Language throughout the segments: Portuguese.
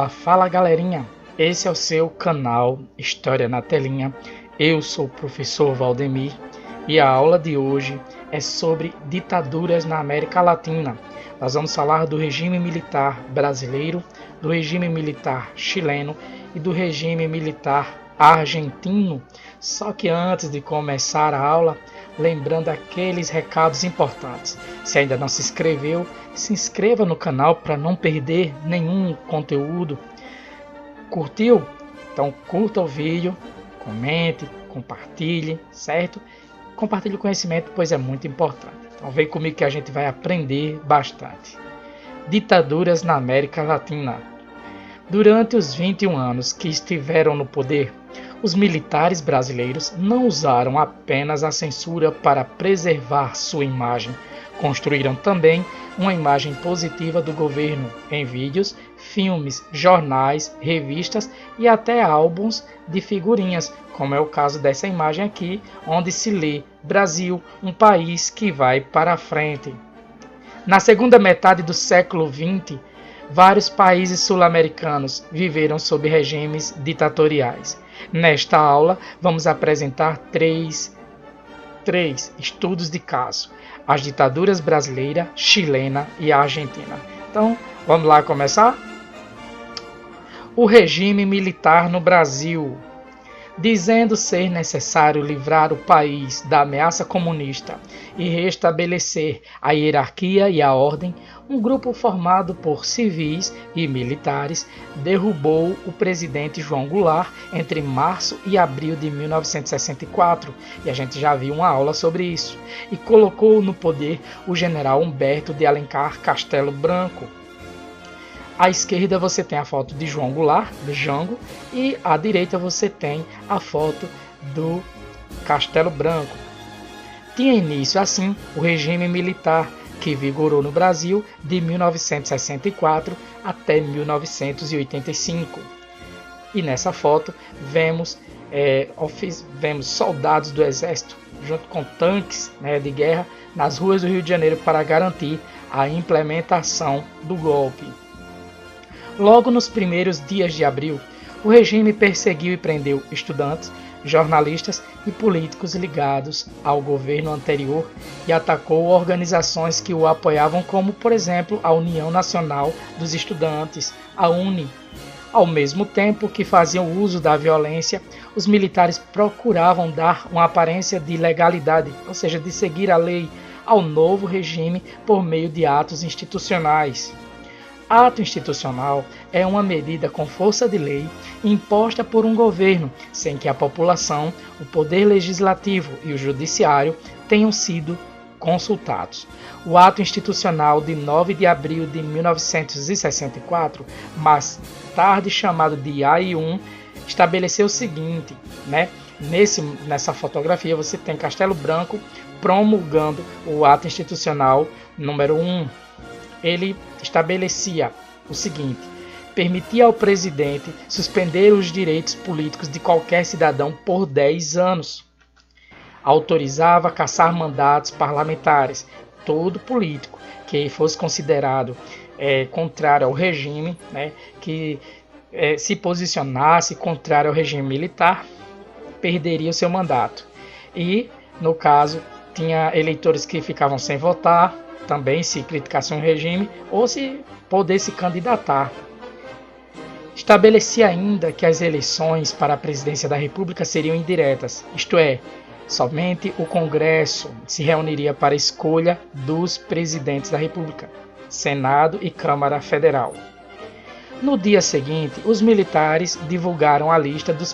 Fala galerinha, esse é o seu canal História na Telinha. Eu sou o professor Valdemir e a aula de hoje é sobre ditaduras na América Latina. Nós vamos falar do regime militar brasileiro, do regime militar chileno e do regime militar argentino. Só que antes de começar a aula, lembrando aqueles recados importantes. Se ainda não se inscreveu, se inscreva no canal para não perder nenhum conteúdo. Curtiu? Então curta o vídeo, comente, compartilhe, certo? Compartilhe o conhecimento, pois é muito importante. Então vem comigo que a gente vai aprender bastante. Ditaduras na América Latina. Durante os 21 anos que estiveram no poder, os militares brasileiros não usaram apenas a censura para preservar sua imagem, construíram também uma imagem positiva do governo em vídeos, filmes, jornais, revistas e até álbuns de figurinhas, como é o caso dessa imagem aqui, onde se lê Brasil, um país que vai para a frente. Na segunda metade do século XX, vários países sul-americanos viveram sob regimes ditatoriais. Nesta aula, vamos apresentar três estudos de caso: as ditaduras brasileira, chilena e argentina. Então, vamos lá começar? O regime militar no Brasil. Dizendo ser necessário livrar o país da ameaça comunista e restabelecer a hierarquia e a ordem, um grupo formado por civis e militares derrubou o presidente João Goulart entre março e abril de 1964, e a gente já viu uma aula sobre isso, e colocou no poder o general Humberto de Alencar Castelo Branco. À esquerda você tem a foto de João Goulart, do Jango, e à direita você tem a foto do Castelo Branco. Tinha início assim o regime militar que vigorou no Brasil de 1964 até 1985. E nessa foto vemos soldados do exército junto com tanques de guerra nas ruas do Rio de Janeiro para garantir a implementação do golpe. Logo nos primeiros dias de abril, o regime perseguiu e prendeu estudantes, jornalistas e políticos ligados ao governo anterior e atacou organizações que o apoiavam, como, por exemplo, a União Nacional dos Estudantes, a UNE. Ao mesmo tempo que faziam uso da violência, os militares procuravam dar uma aparência de legalidade, ou seja, de seguir a lei, ao novo regime por meio de atos institucionais. Ato institucional é uma medida com força de lei imposta por um governo, sem que a população, o poder legislativo e o judiciário tenham sido consultados. O ato institucional de 9 de abril de 1964, mais tarde chamado de AI-1, estabeleceu o seguinte, nessa fotografia você tem Castelo Branco promulgando o ato institucional número 1. Ele estabelecia o seguinte: permitia ao presidente suspender os direitos políticos de qualquer cidadão por 10 anos. Autorizava cassar mandatos parlamentares. Todo político que fosse considerado contrário ao regime, que se posicionasse contrário ao regime militar, perderia o seu mandato. E, no caso, tinha eleitores que ficavam sem votar, também se criticasse um regime ou se poder se candidatar. Estabelecia ainda que as eleições para a presidência da República seriam indiretas, isto é, somente o Congresso se reuniria para a escolha dos presidentes da República, Senado e Câmara Federal. No dia seguinte, os militares divulgaram a lista dos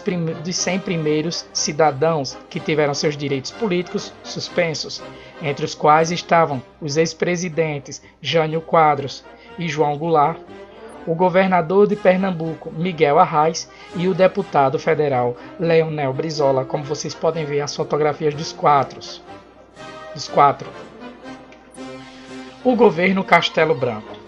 100 primeiros cidadãos que tiveram seus direitos políticos suspensos, entre os quais estavam os ex-presidentes Jânio Quadros e João Goulart, o governador de Pernambuco, Miguel Arraes, e o deputado federal Leonel Brizola, como vocês podem ver as fotografias dos quatro. O governo Castelo Branco.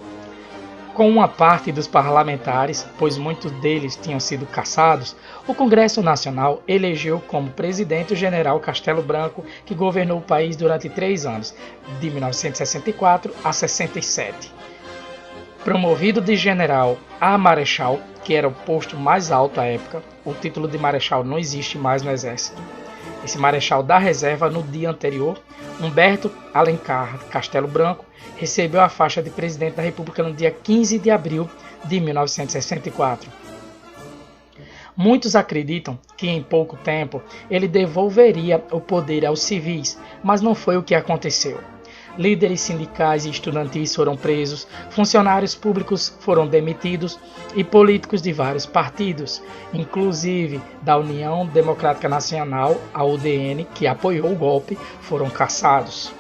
Com uma parte dos parlamentares, pois muitos deles tinham sido cassados, o Congresso Nacional elegeu como presidente o general Castelo Branco, que governou o país durante 3 anos, de 1964 a 67. Promovido de general a marechal, que era o posto mais alto à época, o título de marechal não existe mais no exército. Esse marechal da reserva, no dia anterior, Humberto Alencar Castelo Branco, recebeu a faixa de presidente da República no dia 15 de abril de 1964. Muitos acreditam que em pouco tempo ele devolveria o poder aos civis, mas não foi o que aconteceu. Líderes sindicais e estudantis foram presos, funcionários públicos foram demitidos e políticos de vários partidos, inclusive da União Democrática Nacional, a UDN, que apoiou o golpe, foram cassados.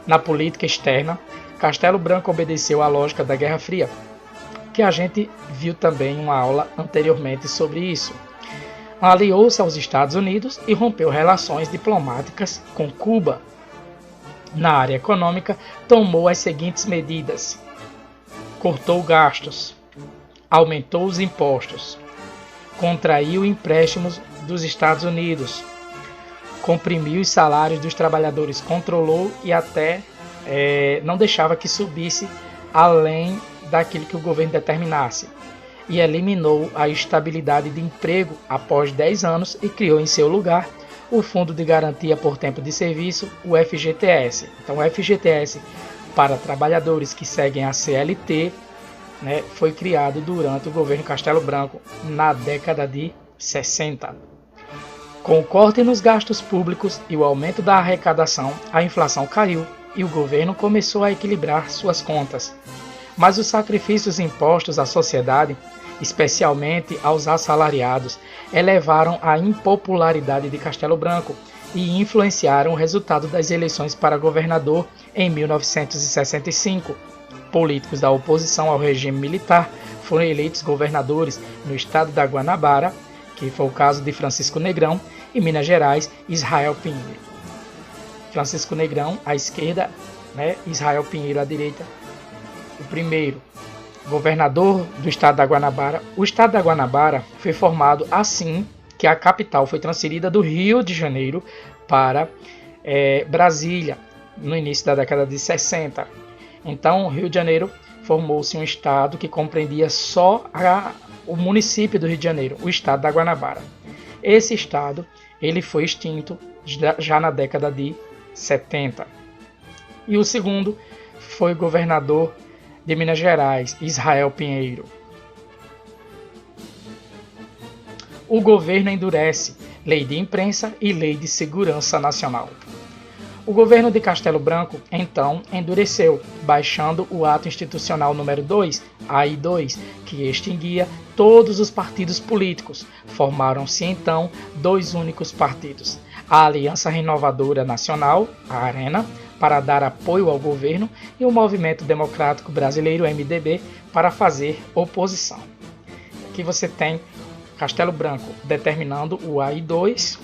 Na política externa, Castelo Branco obedeceu à lógica da Guerra Fria, que a gente viu também uma aula anteriormente sobre isso. Aliou-se aos Estados Unidos e rompeu relações diplomáticas com Cuba. Na área econômica, tomou as seguintes medidas: cortou gastos, aumentou os impostos, contraiu empréstimos dos Estados Unidos, comprimiu os salários dos trabalhadores, controlou e até não deixava que subisse além daquilo que o governo determinasse, e eliminou a estabilidade de emprego após 10 anos e criou em seu lugar o Fundo de Garantia por Tempo de Serviço, o FGTS. Então, o FGTS para trabalhadores que seguem a CLT, foi criado durante o governo Castelo Branco, na década de 60. Com o corte nos gastos públicos e o aumento da arrecadação, a inflação caiu e o governo começou a equilibrar suas contas. Mas os sacrifícios impostos à sociedade, especialmente aos assalariados, elevaram a impopularidade de Castelo Branco e influenciaram o resultado das eleições para governador em 1965. Políticos da oposição ao regime militar foram eleitos governadores no estado da Guanabara, que foi o caso de Francisco Negrão, e Minas Gerais, Israel Pinheiro. Francisco Negrão à esquerda, Israel Pinheiro à direita, o primeiro governador do estado da Guanabara. O estado da Guanabara foi formado assim que a capital foi transferida do Rio de Janeiro para Brasília, no início da década de 60. Então, o Rio de Janeiro formou-se um estado que compreendia só o município do Rio de Janeiro, o estado da Guanabara. Esse estado ele foi extinto já na década de 70. E o segundo foi governador de Minas Gerais, Israel Pinheiro. O governo endurece lei de imprensa e lei de segurança nacional. O governo de Castelo Branco, então, endureceu, baixando o Ato Institucional número 2, AI2, que extinguia todos os partidos políticos. Formaram-se, então, 2 únicos partidos: a Aliança Renovadora Nacional, a ARENA, para dar apoio ao governo, e o Movimento Democrático Brasileiro, MDB, para fazer oposição. Aqui você tem Castelo Branco determinando o AI2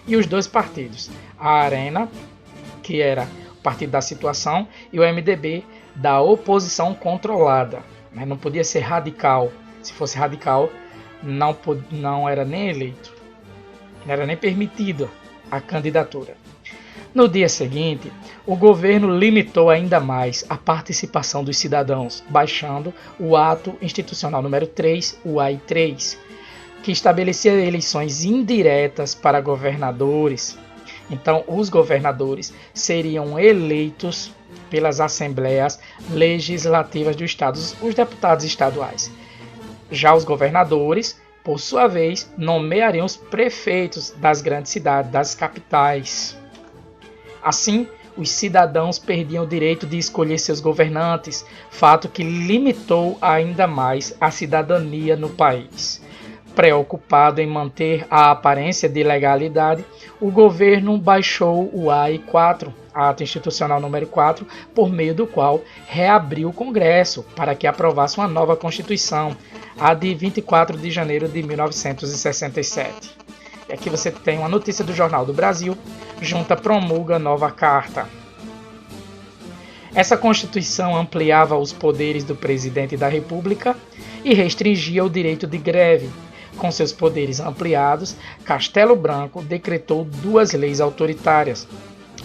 e os 2 partidos, a ARENA, que era o partido da situação, e o MDB, da oposição controlada. Não podia ser radical. Se fosse radical, não era nem eleito, não era nem permitido a candidatura. No dia seguinte, o governo limitou ainda mais a participação dos cidadãos, baixando o Ato Institucional número 3, o AI3, que estabelecia eleições indiretas para governadores. Então, os governadores seriam eleitos pelas assembleias legislativas do estado, os deputados estaduais. Já os governadores, por sua vez, nomeariam os prefeitos das grandes cidades, das capitais. Assim, os cidadãos perdiam o direito de escolher seus governantes, fato que limitou ainda mais a cidadania no país. Preocupado em manter a aparência de legalidade, o governo baixou o AI-4, Ato Institucional número 4, por meio do qual reabriu o Congresso para que aprovasse uma nova Constituição, a de 24 de janeiro de 1967. E aqui você tem uma notícia do Jornal do Brasil: Junta promulga nova carta. Essa Constituição ampliava os poderes do presidente da República e restringia o direito de greve. Com seus poderes ampliados, Castelo Branco decretou 2 leis autoritárias: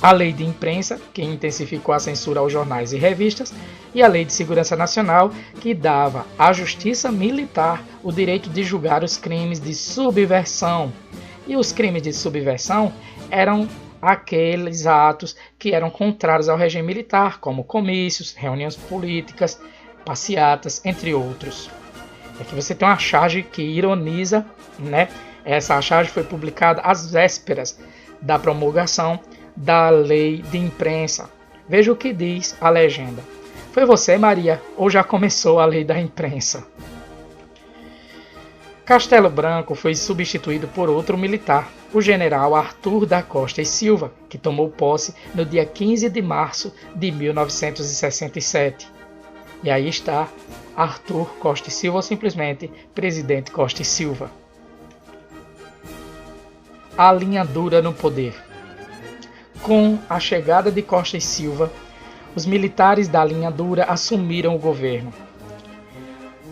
a Lei de Imprensa, que intensificou a censura aos jornais e revistas, e a Lei de Segurança Nacional, que dava à Justiça Militar o direito de julgar os crimes de subversão. E os crimes de subversão eram aqueles atos que eram contrários ao regime militar, como comícios, reuniões políticas, passeatas, entre outros. Aqui você tem uma charge que ironiza, né? Essa charge foi publicada às vésperas da promulgação da Lei de Imprensa. Veja o que diz a legenda. Foi você, Maria, ou já começou a Lei da Imprensa? Castelo Branco foi substituído por outro militar, o general Arthur da Costa e Silva, que tomou posse no dia 15 de março de 1967. E aí está Arthur Costa e Silva, ou simplesmente Presidente Costa e Silva. A linha dura no poder. Com a chegada de Costa e Silva, os militares da linha dura assumiram o governo.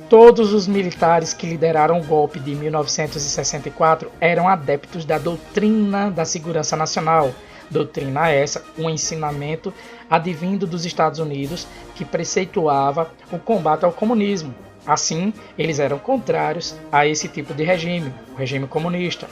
Todos os militares que lideraram o golpe de 1964 eram adeptos da doutrina da segurança nacional, doutrina essa, um ensinamento advindo dos Estados Unidos que preceituava o combate ao comunismo. Assim, eles eram contrários a esse tipo de regime, o regime comunista.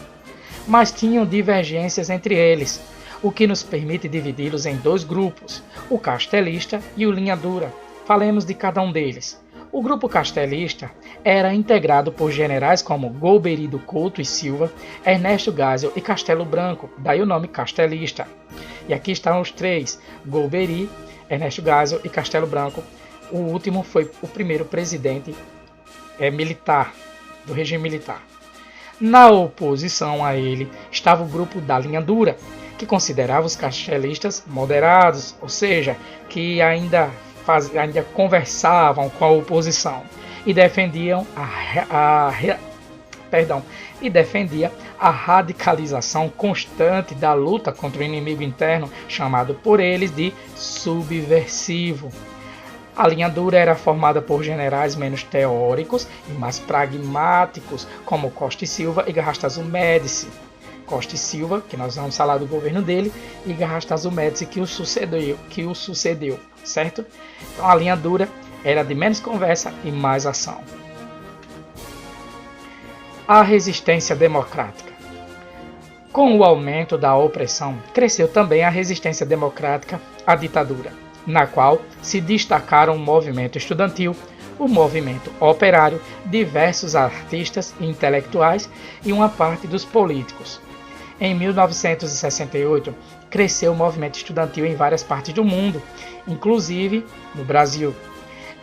Mas tinham divergências entre eles, o que nos permite dividi-los em dois grupos, o castelista e o linha dura. Falemos de cada um deles. O grupo castelista era integrado por generais como Golbery do Couto e Silva, Ernesto Geisel e Castelo Branco, daí o nome castelista. E aqui estão os três, Golbery, Ernesto Geisel e Castelo Branco. O último foi o primeiro presidente militar, do regime militar. Na oposição a ele estava o grupo da linha dura, que considerava os castelistas moderados, ou seja, que ainda conversavam com a oposição e defendiam a radicalização constante da luta contra o inimigo interno, chamado por eles de subversivo. A linha dura era formada por generais menos teóricos e mais pragmáticos, como Costa e Silva e Garrastazu Médici. Costa e Silva, que nós vamos falar do governo dele, e Garrastazu Médici, que o sucedeu, certo? Então a linha dura era de menos conversa e mais ação. A resistência democrática. Com o aumento da opressão, cresceu também a resistência democrática à ditadura, na qual se destacaram o movimento estudantil, o movimento operário, diversos artistas e intelectuais e uma parte dos políticos. Em 1968, cresceu o movimento estudantil em várias partes do mundo, inclusive no Brasil.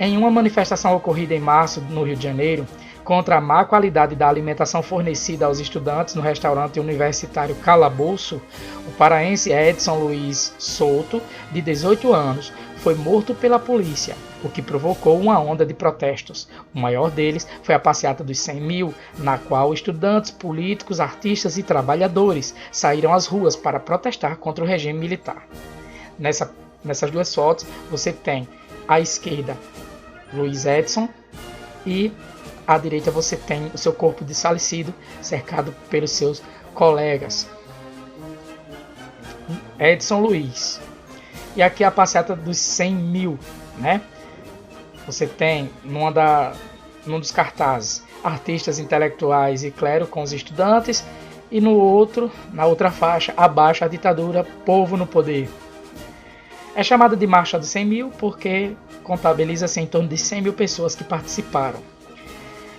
Em uma manifestação ocorrida em março no Rio de Janeiro, contra a má qualidade da alimentação fornecida aos estudantes no restaurante universitário Calabouço, o paraense Edson Luiz Souto, de 18 anos, foi morto pela polícia, o que provocou uma onda de protestos. O maior deles foi a passeata dos 100 mil, na qual estudantes, políticos, artistas e trabalhadores saíram às ruas para protestar contra o regime militar. Nessas duas fotos você tem à esquerda Luiz Edson e à direita você tem o seu corpo desfalecido cercado pelos seus colegas. Edson Luiz. E aqui a passeata dos 100 mil, né? Você tem num dos cartazes artistas intelectuais e clero com os estudantes e na outra faixa, abaixo a ditadura, povo no poder. É chamada de Marcha dos 100 mil porque contabiliza-se em torno de 100 mil pessoas que participaram.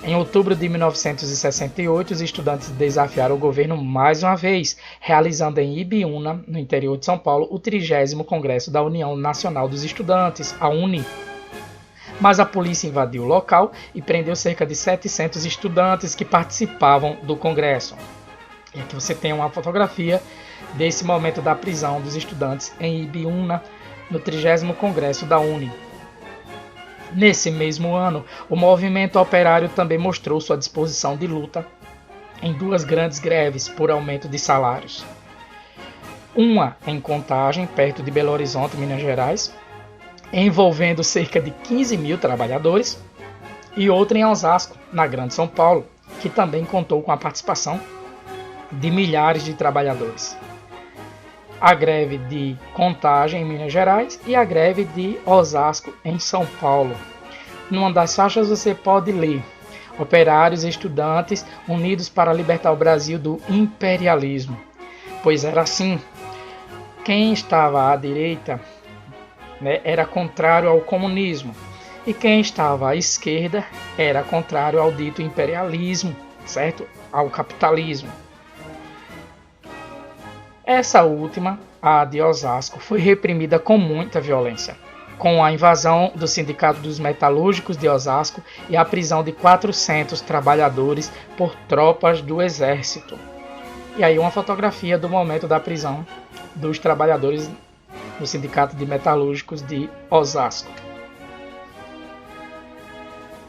Em outubro de 1968, os estudantes desafiaram o governo mais uma vez, realizando em Ibiúna, no interior de São Paulo, o 30º Congresso da União Nacional dos Estudantes, a UNE. Mas a polícia invadiu o local e prendeu cerca de 700 estudantes que participavam do Congresso. E aqui você tem uma fotografia desse momento da prisão dos estudantes em Ibiúna, no 30º Congresso da UNE. Nesse mesmo ano, o movimento operário também mostrou sua disposição de luta em duas grandes greves por aumento de salários. Uma em Contagem, perto de Belo Horizonte, Minas Gerais, envolvendo cerca de 15 mil trabalhadores, e outra em Osasco, na Grande São Paulo, que também contou com a participação de milhares de trabalhadores. a greve de Contagem, em Minas Gerais, e a greve de Osasco, em São Paulo. Numa das faixas você pode ler: operários e estudantes unidos para libertar o Brasil do imperialismo. Pois era assim, quem estava à direita, né, era contrário ao comunismo, e quem estava à esquerda era contrário ao dito imperialismo, certo? Ao capitalismo. Essa última, a de Osasco, foi reprimida com muita violência, com a invasão do Sindicato dos Metalúrgicos de Osasco e a prisão de 400 trabalhadores por tropas do Exército. E aí uma fotografia do momento da prisão dos trabalhadores do Sindicato de Metalúrgicos de Osasco.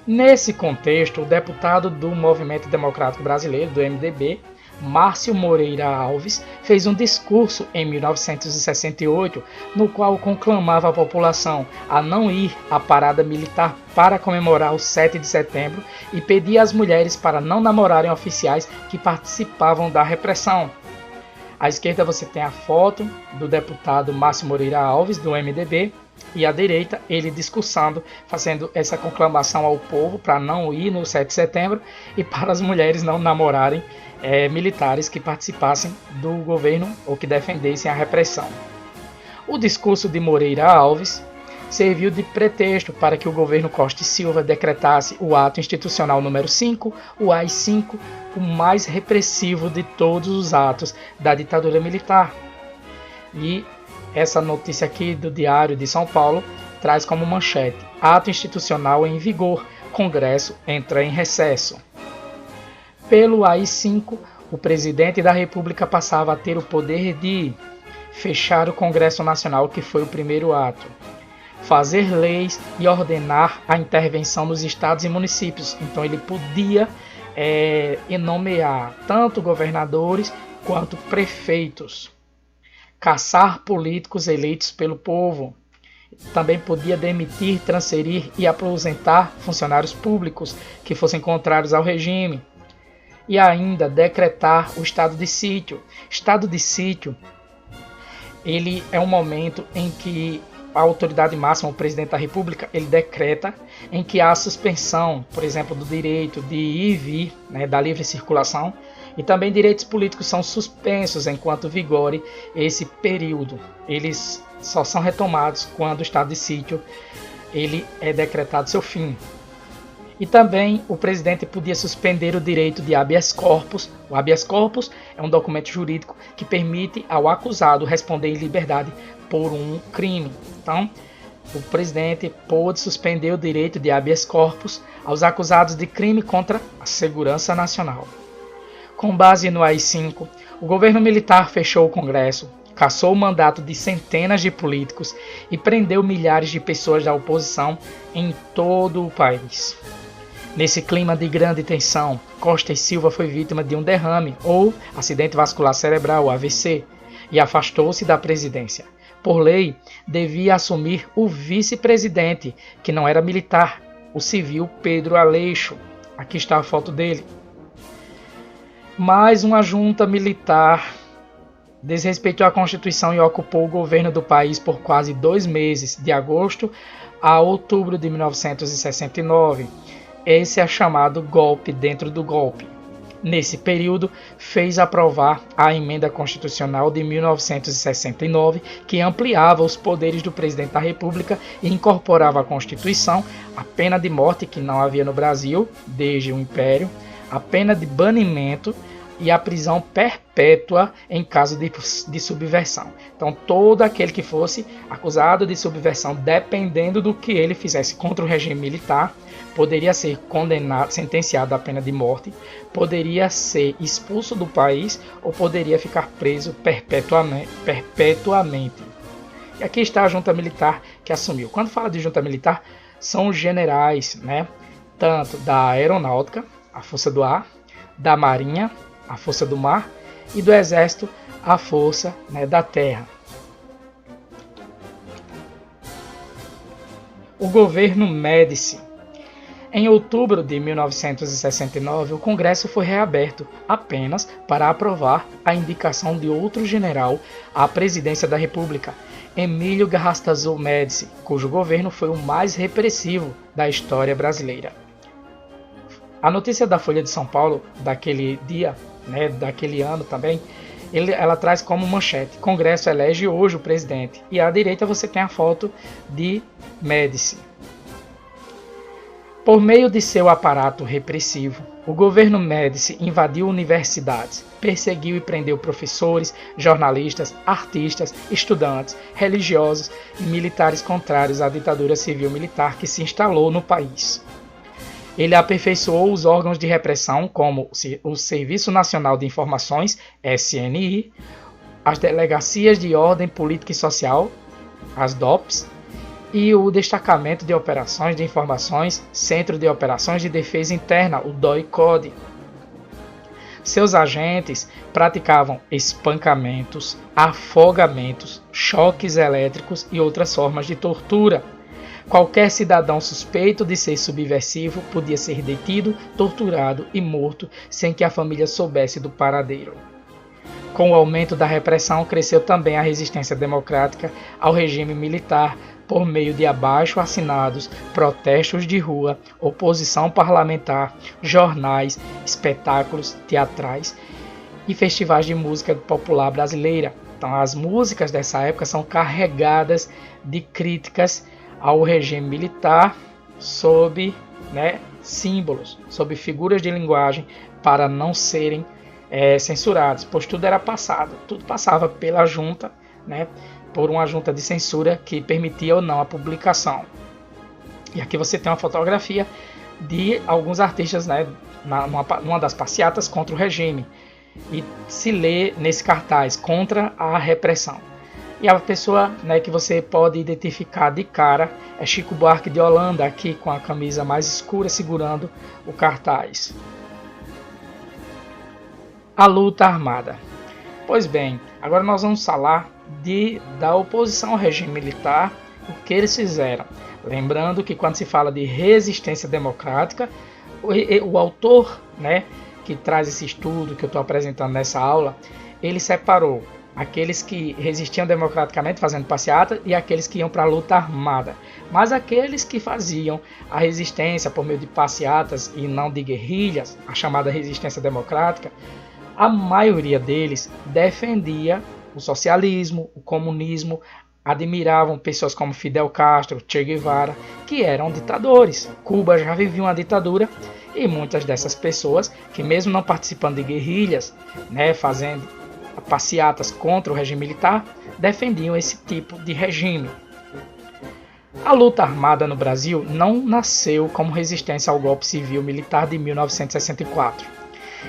Nesse contexto, o deputado do Movimento Democrático Brasileiro, do MDB, Márcio Moreira Alves, fez um discurso em 1968, no qual conclamava a população a não ir à parada militar para comemorar o 7 de setembro e pedia às mulheres para não namorarem oficiais que participavam da repressão. À esquerda você tem a foto do deputado Márcio Moreira Alves, do MDB, e à direita ele discursando, fazendo essa conclamação ao povo para não ir no 7 de setembro e para as mulheres não namorarem militares que participassem do governo ou que defendessem a repressão. O discurso de Moreira Alves serviu de pretexto para que o governo Costa e Silva decretasse o ato institucional número 5, o AI-5, o mais repressivo de todos os atos da ditadura militar. E essa notícia aqui do Diário de São Paulo traz como manchete: ato institucional em vigor, Congresso entra em recesso. Pelo AI-5, o presidente da República passava a ter o poder de fechar o Congresso Nacional, que foi o primeiro ato, fazer leis e ordenar a intervenção nos estados e municípios. Então ele podia nomear tanto governadores quanto prefeitos, caçar políticos eleitos pelo povo. Também podia demitir, transferir e aposentar funcionários públicos que fossem contrários ao regime. E ainda decretar o estado de sítio. Estado de sítio, ele é um momento em que a autoridade máxima, o presidente da República, ele decreta em que há suspensão, por exemplo, do direito de ir e vir, né, da livre circulação, e também direitos políticos são suspensos enquanto vigore esse período. Eles só são retomados quando o estado de sítio ele é decretado seu fim. E também o presidente podia suspender o direito de habeas corpus. O habeas corpus é um documento jurídico que permite ao acusado responder em liberdade por um crime. Então, o presidente pôde suspender o direito de habeas corpus aos acusados de crime contra a segurança nacional. Com base no AI-5, o governo militar fechou o Congresso, cassou o mandato de centenas de políticos e prendeu milhares de pessoas da oposição em todo o país. Nesse clima de grande tensão, Costa e Silva foi vítima de um derrame ou acidente vascular cerebral, AVC, e afastou-se da presidência. Por lei, devia assumir o vice-presidente, que não era militar, o civil Pedro Aleixo. Aqui está a foto dele. Mas uma junta militar desrespeitou a Constituição e ocupou o governo do país por quase 2 meses, de agosto a outubro de 1969. Esse é chamado golpe dentro do golpe. Nesse período, fez aprovar a emenda constitucional de 1969, que ampliava os poderes do presidente da República e incorporava à Constituição a pena de morte, que não havia no Brasil desde o Império, a pena de banimento e a prisão perpétua em caso de subversão. Então, todo aquele que fosse acusado de subversão, dependendo do que ele fizesse contra o regime militar, poderia ser condenado, sentenciado à pena de morte, poderia ser expulso do país ou poderia ficar preso perpetuamente. E aqui está a junta militar que assumiu. Quando fala de junta militar, são os generais, né, tanto da aeronáutica, a força do ar, da marinha, a força do mar, e do exército, a força, né, da terra. O governo Médici. Em outubro de 1969, o Congresso foi reaberto apenas para aprovar a indicação de outro general à presidência da República, Emílio Garrastazu Médici, cujo governo foi o mais repressivo da história brasileira. A notícia da Folha de São Paulo daquele dia, daquele ano também, ela traz como manchete: Congresso elege hoje o presidente. E à direita você tem a foto de Médici. Por meio de seu aparato repressivo, o governo Médici invadiu universidades, perseguiu e prendeu professores, jornalistas, artistas, estudantes, religiosos e militares contrários à ditadura civil-militar que se instalou no país. Ele aperfeiçoou os órgãos de repressão, como o Serviço Nacional de Informações, SNI, as Delegacias de Ordem Política e Social, as DOPS, e o Destacamento de Operações de Informações, Centro de Operações de Defesa Interna, o DOI-CODE. Seus agentes praticavam espancamentos, afogamentos, choques elétricos e outras formas de tortura. Qualquer cidadão suspeito de ser subversivo podia ser detido, torturado e morto sem que a família soubesse do paradeiro. Com o aumento da repressão, cresceu também a resistência democrática ao regime militar por meio de abaixo-assinados, protestos de rua, oposição parlamentar, jornais, espetáculos teatrais e festivais de música popular brasileira. Então, as músicas dessa época são carregadas de críticas ao regime militar sob símbolos, sob figuras de linguagem para não serem censurados, pois tudo era passado, tudo passava pela junta, por uma junta de censura que permitia ou não a publicação. E aqui você tem uma fotografia de alguns artistas numa das passeatas contra o regime, e se lê nesse cartaz: contra a repressão. E a pessoa que você pode identificar de cara é Chico Buarque de Holanda, aqui com a camisa mais escura segurando o cartaz. A luta armada. Pois bem, agora nós vamos falar da oposição ao regime militar, o que eles fizeram. Lembrando que quando se fala de resistência democrática, o autor que traz esse estudo que eu estou apresentando nessa aula, ele separou aqueles que resistiam democraticamente fazendo passeata e aqueles que iam para a luta armada. Mas aqueles que faziam a resistência por meio de passeatas e não de guerrilhas, a chamada resistência democrática, a maioria deles defendia o socialismo, o comunismo, admiravam pessoas como Fidel Castro, Che Guevara, que eram ditadores. Cuba já vivia uma ditadura e muitas dessas pessoas, que mesmo não participando de guerrilhas, fazendo passeatas contra o regime militar, defendiam esse tipo de regime. A luta armada no Brasil não nasceu como resistência ao golpe civil-militar de 1964.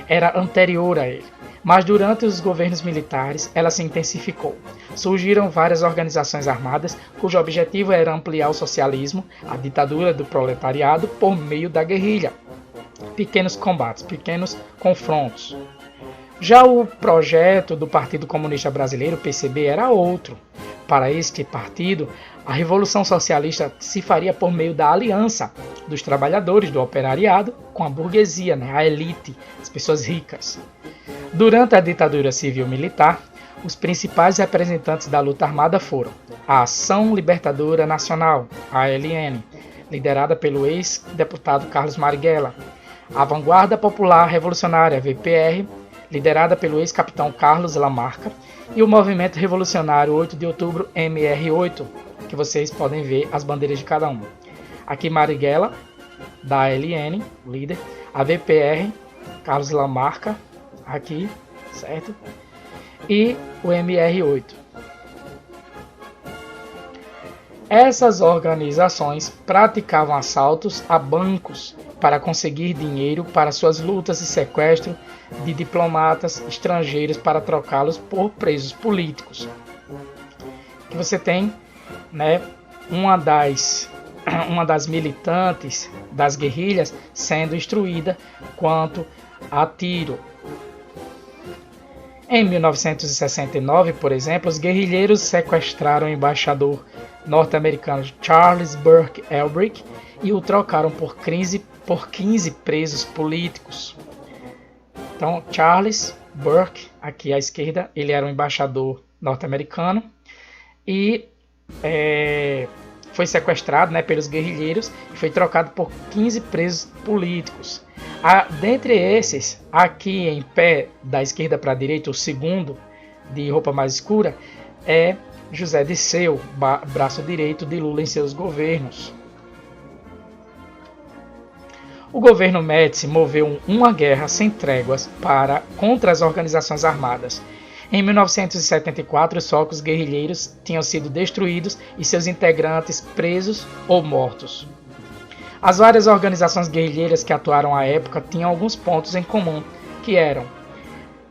Era anterior a ele. Mas durante os governos militares, ela se intensificou. Surgiram várias organizações armadas cujo objetivo era ampliar o socialismo, a ditadura do proletariado, por meio da guerrilha. Pequenos combates, pequenos confrontos. Já o projeto do Partido Comunista Brasileiro, PCB, era outro. Para este partido, a Revolução Socialista se faria por meio da aliança dos trabalhadores, do operariado, com a burguesia, a elite, as pessoas ricas. Durante a ditadura civil-militar, os principais representantes da luta armada foram a Ação Libertadora Nacional, ALN, liderada pelo ex-deputado Carlos Marighella, a Vanguarda Popular Revolucionária, VPR, liderada pelo ex-capitão Carlos Lamarca, e o Movimento Revolucionário 8 de Outubro, MR8, que vocês podem ver as bandeiras de cada um. Aqui Marighella, da ALN, líder, a VPR, Carlos Lamarca, aqui, certo? E o MR8. Essas organizações praticavam assaltos a bancos para conseguir dinheiro para suas lutas e sequestro de diplomatas estrangeiros para trocá-los por presos políticos. Que você tem, uma das militantes das guerrilhas sendo instruída quanto a tiro. Em 1969, por exemplo, os guerrilheiros sequestraram o embaixador norte-americano Charles Burke Elbrick e o trocaram por por 15 presos políticos. Então, Charles Burke, aqui à esquerda, ele era um embaixador norte-americano e foi sequestrado, né, pelos guerrilheiros e foi trocado por 15 presos políticos. Dentre esses, aqui em pé, da esquerda para a direita, o segundo, de roupa mais escura, é José Dirceu, braço direito de Lula em seus governos. O governo Médici moveu uma guerra sem tréguas contra as organizações armadas. Em 1974, os focos guerrilheiros tinham sido destruídos e seus integrantes presos ou mortos. As várias organizações guerrilheiras que atuaram à época tinham alguns pontos em comum, que eram: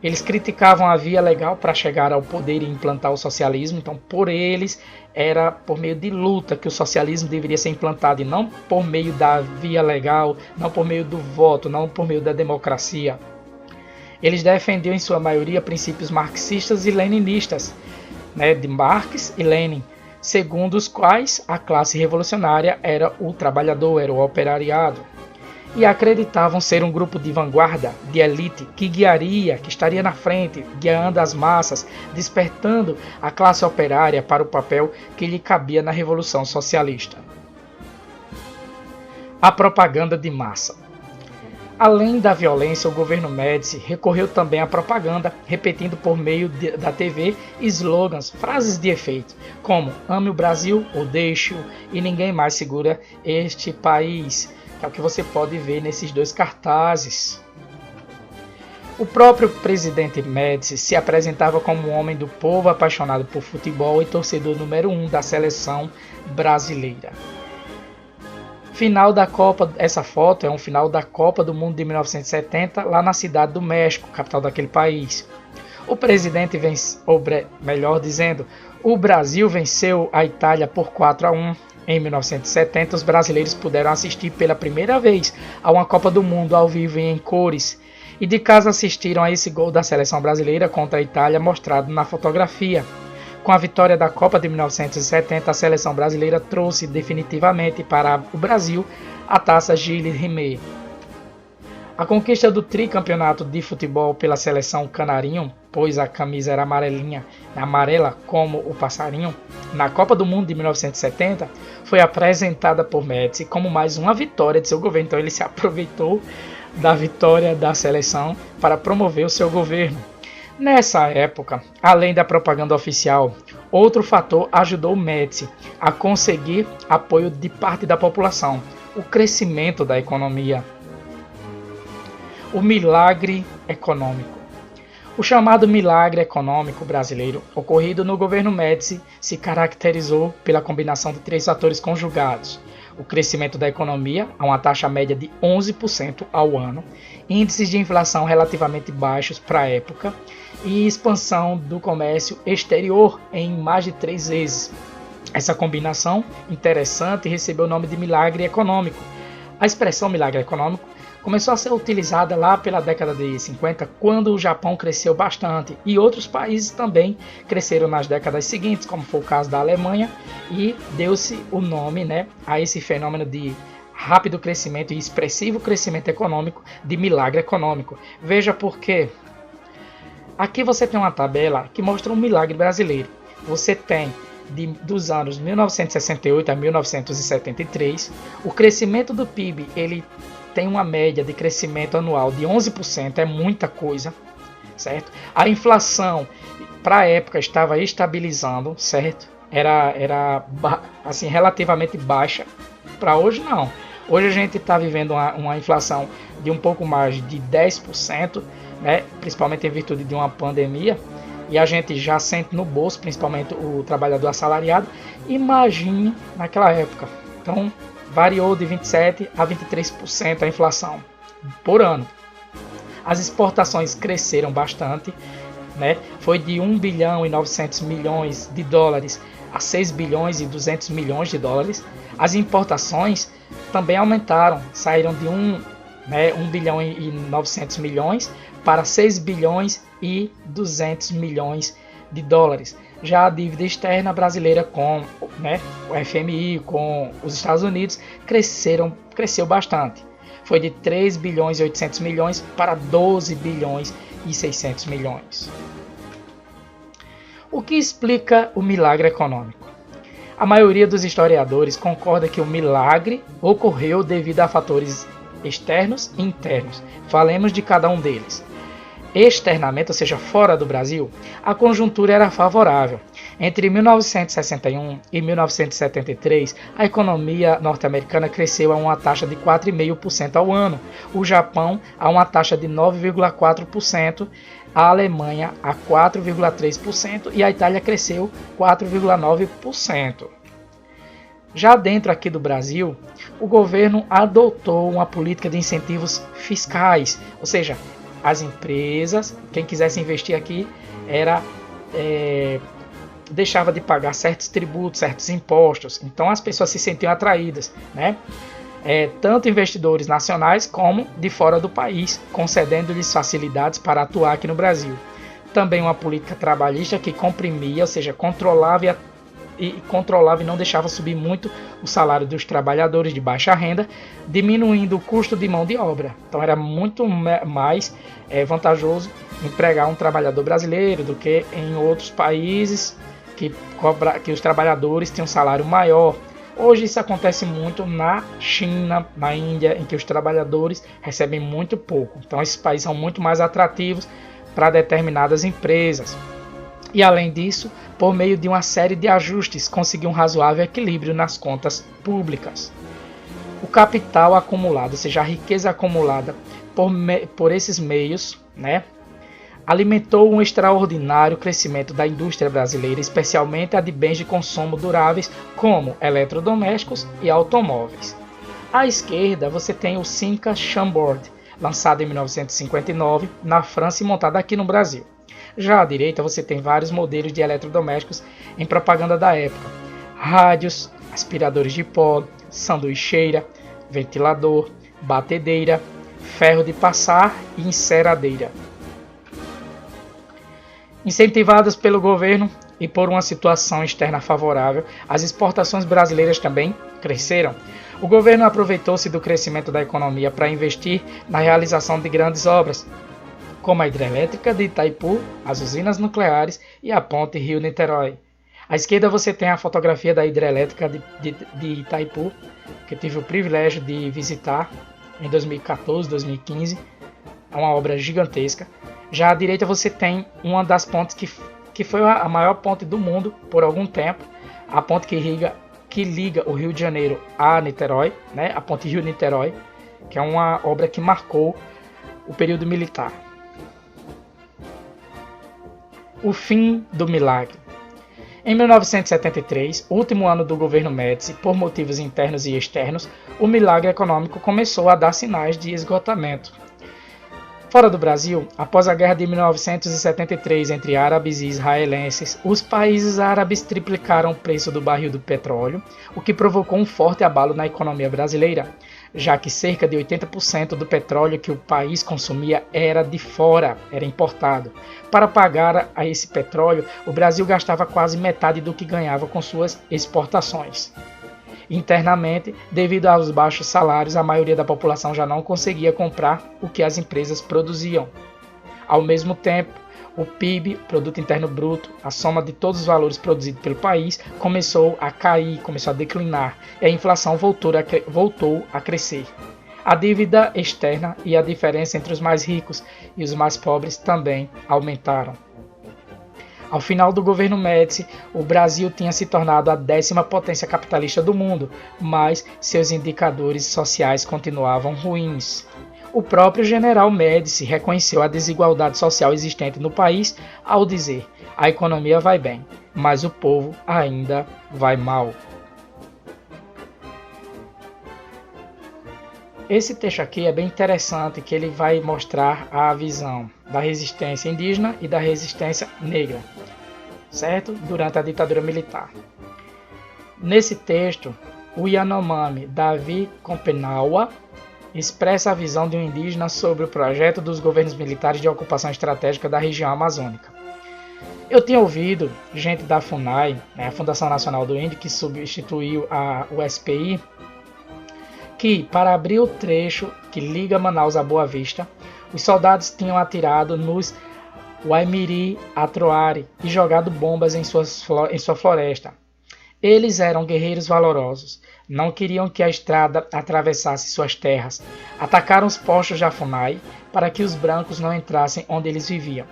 eles criticavam a via legal para chegar ao poder e implantar o socialismo, então por eles era por meio de luta que o socialismo deveria ser implantado e não por meio da via legal, não por meio do voto, não por meio da democracia. Eles defendiam em sua maioria princípios marxistas e leninistas, né, de Marx e Lenin, segundo os quais a classe revolucionária era o trabalhador, era o operariado. E acreditavam ser um grupo de vanguarda, de elite, que estaria na frente, guiando as massas, despertando a classe operária para o papel que lhe cabia na Revolução Socialista. A propaganda de massa. Além da violência, o governo Médici recorreu também à propaganda, repetindo por meio da TV slogans, frases de efeito, como "Ame o Brasil" ou "Deixe-o" e "Ninguém mais segura este país", que é o que você pode ver nesses dois cartazes. O próprio presidente Médici se apresentava como um homem do povo apaixonado por futebol e torcedor número 1 da seleção brasileira. Final da Copa, essa foto é um final da Copa do Mundo de 1970, lá na cidade do México, capital daquele país. O presidente o Brasil venceu a Itália por 4-1. Em 1970, os brasileiros puderam assistir pela primeira vez a uma Copa do Mundo ao vivo e em cores. E de casa assistiram a esse gol da seleção brasileira contra a Itália mostrado na fotografia. Com a vitória da Copa de 1970, a seleção brasileira trouxe definitivamente para o Brasil a taça Gilles Rimet. A conquista do tricampeonato de futebol pela seleção canarinho, pois a camisa era amarela como o passarinho, na Copa do Mundo de 1970, foi apresentada por Médici como mais uma vitória de seu governo. Então ele se aproveitou da vitória da seleção para promover o seu governo. Nessa época, além da propaganda oficial, outro fator ajudou Médici a conseguir apoio de parte da população: o crescimento da economia. O milagre econômico. O chamado milagre econômico brasileiro, ocorrido no governo Médici, se caracterizou pela combinação de três fatores conjugados: o crescimento da economia a uma taxa média de 11% ao ano, índices de inflação relativamente baixos para a época e expansão do comércio exterior em mais de 3 vezes. Essa combinação interessante recebeu o nome de milagre econômico. A expressão milagre econômico começou a ser utilizada lá pela década de 50, quando o Japão cresceu bastante e outros países também cresceram nas décadas seguintes, como foi o caso da Alemanha, e deu-se o nome, né, a esse fenômeno de rápido crescimento e expressivo crescimento econômico de milagre econômico. Veja por quê. Aqui você tem uma tabela que mostra um milagre brasileiro. Você tem dos anos 1968 a 1973, o crescimento do PIB ele tem uma média de crescimento anual de 11%, é muita coisa, certo? A inflação para a época estava estabilizando, certo? Era assim, relativamente baixa. Para hoje não. Hoje a gente está vivendo uma inflação de um pouco mais de 10%, né? Principalmente em virtude de uma pandemia, e a gente já sente no bolso, principalmente o trabalhador assalariado. Imagine naquela época. Então variou de 27% a 23% a inflação por ano. As exportações cresceram bastante, né? Foi de 1 bilhão e 900 milhões de dólares a 6 bilhões e 200 milhões de dólares. As importações também aumentaram, saíram de 1 bilhão e 900 milhões para 6 bilhões e 200 milhões de dólares. Já a dívida externa brasileira com, né, o FMI, com os Estados Unidos, cresceu bastante. foi de 3 bilhões e 800 milhões para 12 bilhões e 600 milhões. O que explica o milagre econômico? A maioria dos historiadores concorda que o milagre ocorreu devido a fatores externos e internos. Falemos de cada um deles. Externamente, ou seja, fora do Brasil, a conjuntura era favorável. Entre 1961 e 1973, a economia norte-americana cresceu a uma taxa de 4,5% ao ano, o Japão a uma taxa de 9,4%, a Alemanha a 4,3% e a Itália cresceu 4,9%. Já dentro aqui do Brasil, o governo adotou uma política de incentivos fiscais, ou seja, as empresas, quem quisesse investir aqui, deixava de pagar certos tributos, certos impostos. Então as pessoas se sentiam atraídas, né? Tanto investidores nacionais como de fora do país, concedendo-lhes facilidades para atuar aqui no Brasil. Também uma política trabalhista que comprimia, ou seja, controlava e não deixava subir muito o salário dos trabalhadores de baixa renda, diminuindo o custo de mão de obra. Então era muito mais vantajoso empregar um trabalhador brasileiro do que em outros países que os trabalhadores têm um salário maior. Hoje isso acontece muito na China, na Índia, em que os trabalhadores recebem muito pouco. Então esses países são muito mais atrativos para determinadas empresas. E além disso, por meio de uma série de ajustes, conseguiu um razoável equilíbrio nas contas públicas. O capital acumulado, ou seja, a riqueza acumulada por esses meios, né, alimentou um extraordinário crescimento da indústria brasileira, especialmente a de bens de consumo duráveis, como eletrodomésticos e automóveis. À esquerda, você tem o Simca Chambord, lançado em 1959 na França e montado aqui no Brasil. Já à direita, você tem vários modelos de eletrodomésticos em propaganda da época: rádios, aspiradores de pó, sanduicheira, ventilador, batedeira, ferro de passar e enceradeira. Incentivadas pelo governo e por uma situação externa favorável, as exportações brasileiras também cresceram. O governo aproveitou-se do crescimento da economia para investir na realização de grandes obras, como a hidrelétrica de Itaipu, as usinas nucleares e a ponte Rio-Niterói. À esquerda você tem a fotografia da hidrelétrica de Itaipu, que tive o privilégio de visitar em 2014, 2015. É uma obra gigantesca. Já à direita você tem uma das pontes que foi a maior ponte do mundo por algum tempo, a ponte que liga o Rio de Janeiro a Niterói, né? A ponte Rio-Niterói, que é uma obra que marcou o período militar. O fim do milagre. Em 1973, último ano do governo Médici, por motivos internos e externos, o milagre econômico começou a dar sinais de esgotamento. Fora do Brasil, após a guerra de 1973 entre árabes e israelenses, os países árabes triplicaram o preço do barril do petróleo, o que provocou um forte abalo na economia brasileira, já que cerca de 80% do petróleo que o país consumia era de fora, era importado. Para pagar a esse petróleo, o Brasil gastava quase metade do que ganhava com suas exportações. Internamente, devido aos baixos salários, a maioria da população já não conseguia comprar o que as empresas produziam. Ao mesmo tempo, o PIB, Produto Interno Bruto, a soma de todos os valores produzidos pelo país, começou a cair, começou a declinar, e a inflação voltou a crescer. A dívida externa e a diferença entre os mais ricos e os mais pobres também aumentaram. Ao final do governo Médici, o Brasil tinha se tornado a 10ª potência capitalista do mundo, mas seus indicadores sociais continuavam ruins. O próprio general Médici reconheceu a desigualdade social existente no país ao dizer: a economia vai bem, mas o povo ainda vai mal. Esse texto aqui é bem interessante, que ele vai mostrar a visão da resistência indígena e da resistência negra, certo? Durante a ditadura militar. Nesse texto, o Yanomami Davi Kompenawa expressa a visão de um indígena sobre o projeto dos governos militares de ocupação estratégica da região amazônica. Eu tinha ouvido gente da FUNAI, a Fundação Nacional do Índio, que substituiu o SPI, que, para abrir o trecho que liga Manaus a Boa Vista, os soldados tinham atirado nos Waimiri Atroari e jogado bombas em sua floresta. Eles eram guerreiros valorosos. Não queriam que a estrada atravessasse suas terras. Atacaram os postos de Afunai para que os brancos não entrassem onde eles viviam.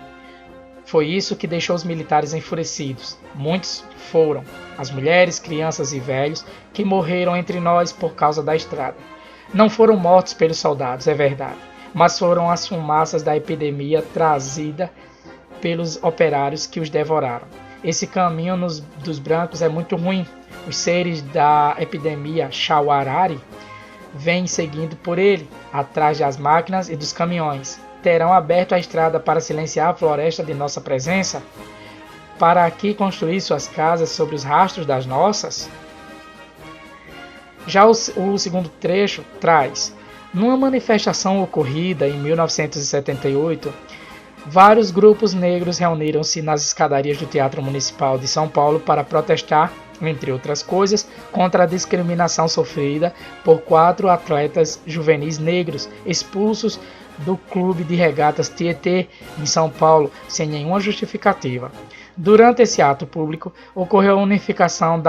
Foi isso que deixou os militares enfurecidos. Muitos foram, as mulheres, crianças e velhos, que morreram entre nós por causa da estrada. Não foram mortos pelos soldados, é verdade, mas foram as fumaças da epidemia trazida pelos operários que os devoraram. Esse caminho dos brancos é muito ruim. Os seres da epidemia Shawarari vêm seguindo por ele, atrás das máquinas e dos caminhões. Terão aberto a estrada para silenciar a floresta de nossa presença? Para aqui construir suas casas sobre os rastros das nossas? Já o segundo trecho traz: numa manifestação ocorrida em 1978, vários grupos negros reuniram-se nas escadarias do Teatro Municipal de São Paulo para protestar, entre outras coisas, contra a discriminação sofrida por 4 atletas juvenis negros expulsos do Clube de Regatas Tietê, em São Paulo, sem nenhuma justificativa. Durante esse ato público, ocorreu a unificação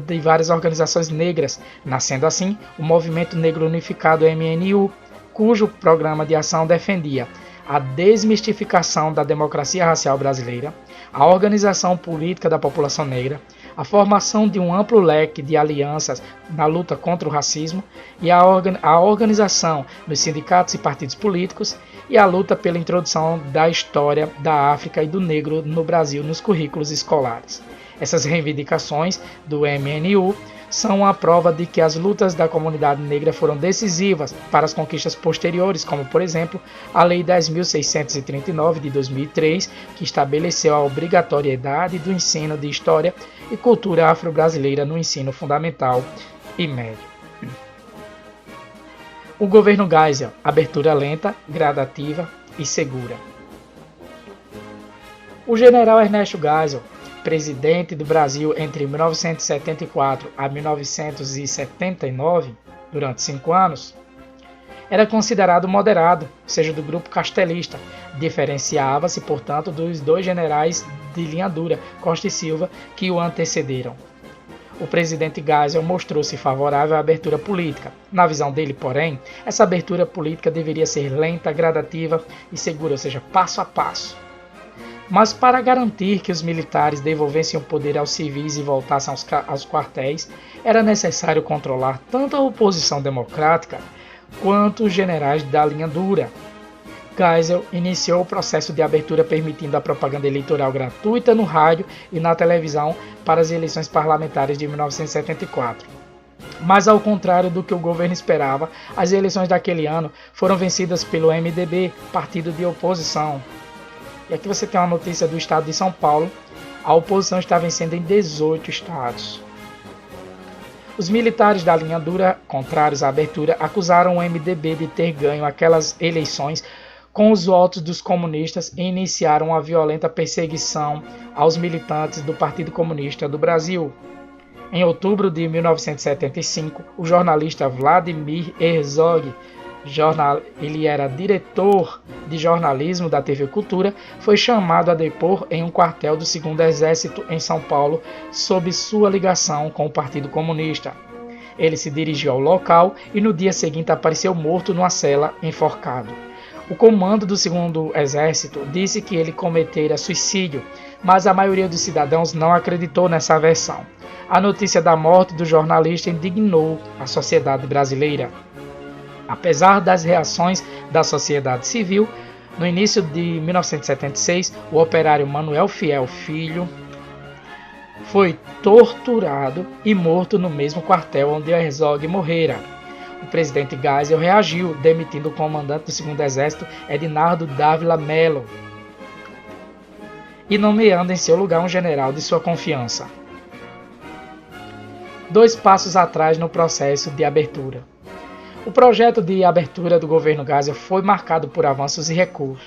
de várias organizações negras, nascendo assim o Movimento Negro Unificado MNU, cujo programa de ação defendia a desmistificação da democracia racial brasileira, a organização política da população negra, a formação de um amplo leque de alianças na luta contra o racismo e a organização dos sindicatos e partidos políticos e a luta pela introdução da história da África e do negro no Brasil nos currículos escolares. Essas reivindicações do MNU são a prova de que as lutas da comunidade negra foram decisivas para as conquistas posteriores, como, por exemplo, a Lei 10.639 de 2003, que estabeleceu a obrigatoriedade do ensino de História e Cultura Afro-Brasileira no ensino fundamental e médio. O governo Geisel, abertura lenta, gradativa e segura. O general Ernesto Geisel, presidente do Brasil entre 1974 a 1979, durante 5 anos, era considerado moderado, seja do grupo castelista. Diferenciava-se, portanto, dos 2 generais de linha dura, Costa e Silva, que o antecederam. O presidente Geisel mostrou-se favorável à abertura política. Na visão dele, porém, essa abertura política deveria ser lenta, gradativa e segura, ou seja, passo a passo. Mas para garantir que os militares devolvessem o poder aos civis e voltassem aos quartéis, era necessário controlar tanto a oposição democrática quanto os generais da linha dura. Geisel iniciou o processo de abertura permitindo a propaganda eleitoral gratuita no rádio e na televisão para as eleições parlamentares de 1974. Mas ao contrário do que o governo esperava, as eleições daquele ano foram vencidas pelo MDB, partido de oposição. E aqui você tem uma notícia do estado de São Paulo. A oposição está vencendo em 18 estados. Os militares da linha dura, contrários à abertura, acusaram o MDB de ter ganho aquelas eleições com os votos dos comunistas e iniciaram uma violenta perseguição aos militantes do Partido Comunista do Brasil. Em outubro de 1975, o jornalista Vladimir Herzog, ele era diretor de jornalismo da TV Cultura, foi chamado a depor em um quartel do 2º Exército em São Paulo sob sua ligação com o Partido Comunista. Ele se dirigiu ao local e no dia seguinte apareceu morto numa cela, enforcado. O comando do 2º Exército disse que ele cometera suicídio, mas a maioria dos cidadãos não acreditou nessa versão. A notícia da morte do jornalista indignou a sociedade brasileira. Apesar das reações da sociedade civil, no início de 1976, o operário Manuel Fiel Filho foi torturado e morto no mesmo quartel onde Herzog morrera. O presidente Geisel reagiu, demitindo o comandante do 2º Exército, Ednardo Dávila Mello, e nomeando em seu lugar um general de sua confiança. 2 passos atrás no processo de abertura. O projeto de abertura do governo Geisel foi marcado por avanços e recuos.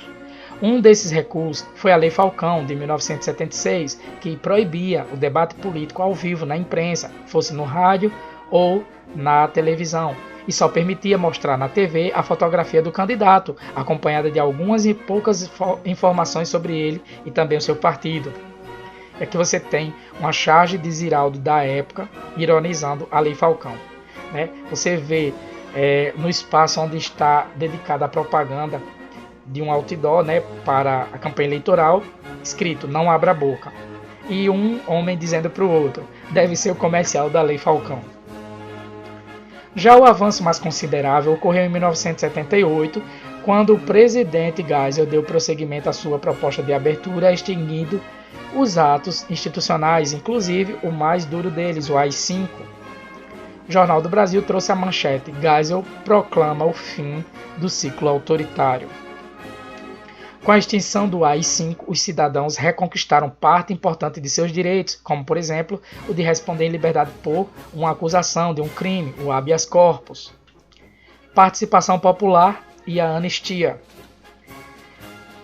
Um desses recuos foi a Lei Falcão, de 1976, que proibia o debate político ao vivo na imprensa, fosse no rádio ou na televisão. e só permitia mostrar na TV a fotografia do candidato, acompanhada de algumas e poucas informações sobre ele e também o seu partido. É que você tem uma charge de Ziraldo da época ironizando a Lei Falcão. Né? Você vê no espaço onde está dedicada a propaganda de um outdoor, né, para a campanha eleitoral, escrito "Não abra a boca", e um homem dizendo para o outro: "Deve ser o comercial da Lei Falcão". Já o avanço mais considerável ocorreu em 1978, quando o presidente Geisel deu prosseguimento à sua proposta de abertura, extinguindo os atos institucionais, inclusive o mais duro deles, o AI-5. O Jornal do Brasil trouxe a manchete: Geisel proclama o fim do ciclo autoritário. Com a extinção do AI-5, os cidadãos reconquistaram parte importante de seus direitos, como, por exemplo, o de responder em liberdade por uma acusação de um crime, o habeas corpus. Participação popular e a anistia.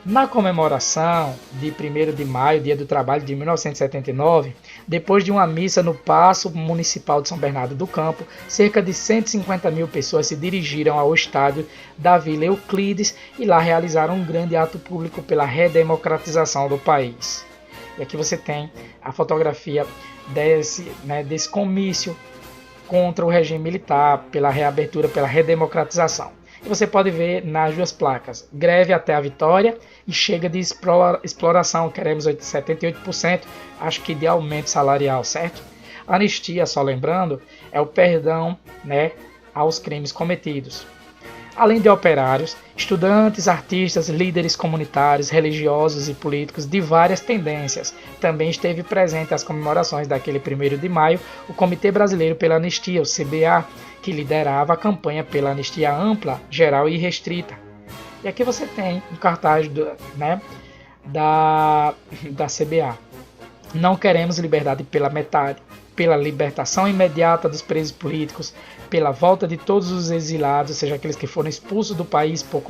Na comemoração de 1º de maio, Dia do Trabalho de 1979, depois de uma missa no Paço Municipal de São Bernardo do Campo, cerca de 150 mil pessoas se dirigiram ao estádio da Vila Euclides e lá realizaram um grande ato público pela redemocratização do país. E aqui você tem a fotografia desse comício contra o regime militar, pela reabertura, pela redemocratização. E você pode ver nas duas placas: greve até a vitória e chega de exploração, queremos 78%, acho que de aumento salarial, certo? Anistia, só lembrando, é o perdão, né, aos crimes cometidos. Além de operários, estudantes, artistas, líderes comunitários, religiosos e políticos de várias tendências. Também esteve presente às comemorações daquele 1º de maio o Comitê Brasileiro pela Anistia, o CBA, que liderava a campanha pela anistia ampla, geral e restrita. E aqui você tem um cartaz da CBA. Não queremos liberdade pela metade, pela libertação imediata dos presos políticos, pela volta de todos os exilados, ou seja, aqueles que foram expulsos do país por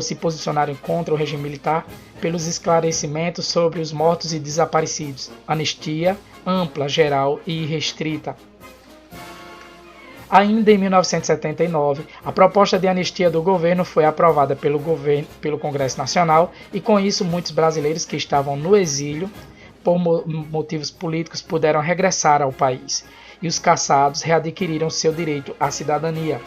se posicionarem contra o regime militar, pelos esclarecimentos sobre os mortos e desaparecidos. Anistia ampla, geral e restrita. Ainda em 1979, a proposta de anistia do governo foi aprovada pelo Congresso Nacional e, com isso, muitos brasileiros que estavam no exílio por motivos políticos puderam regressar ao país e os caçados readquiriram seu direito à cidadania.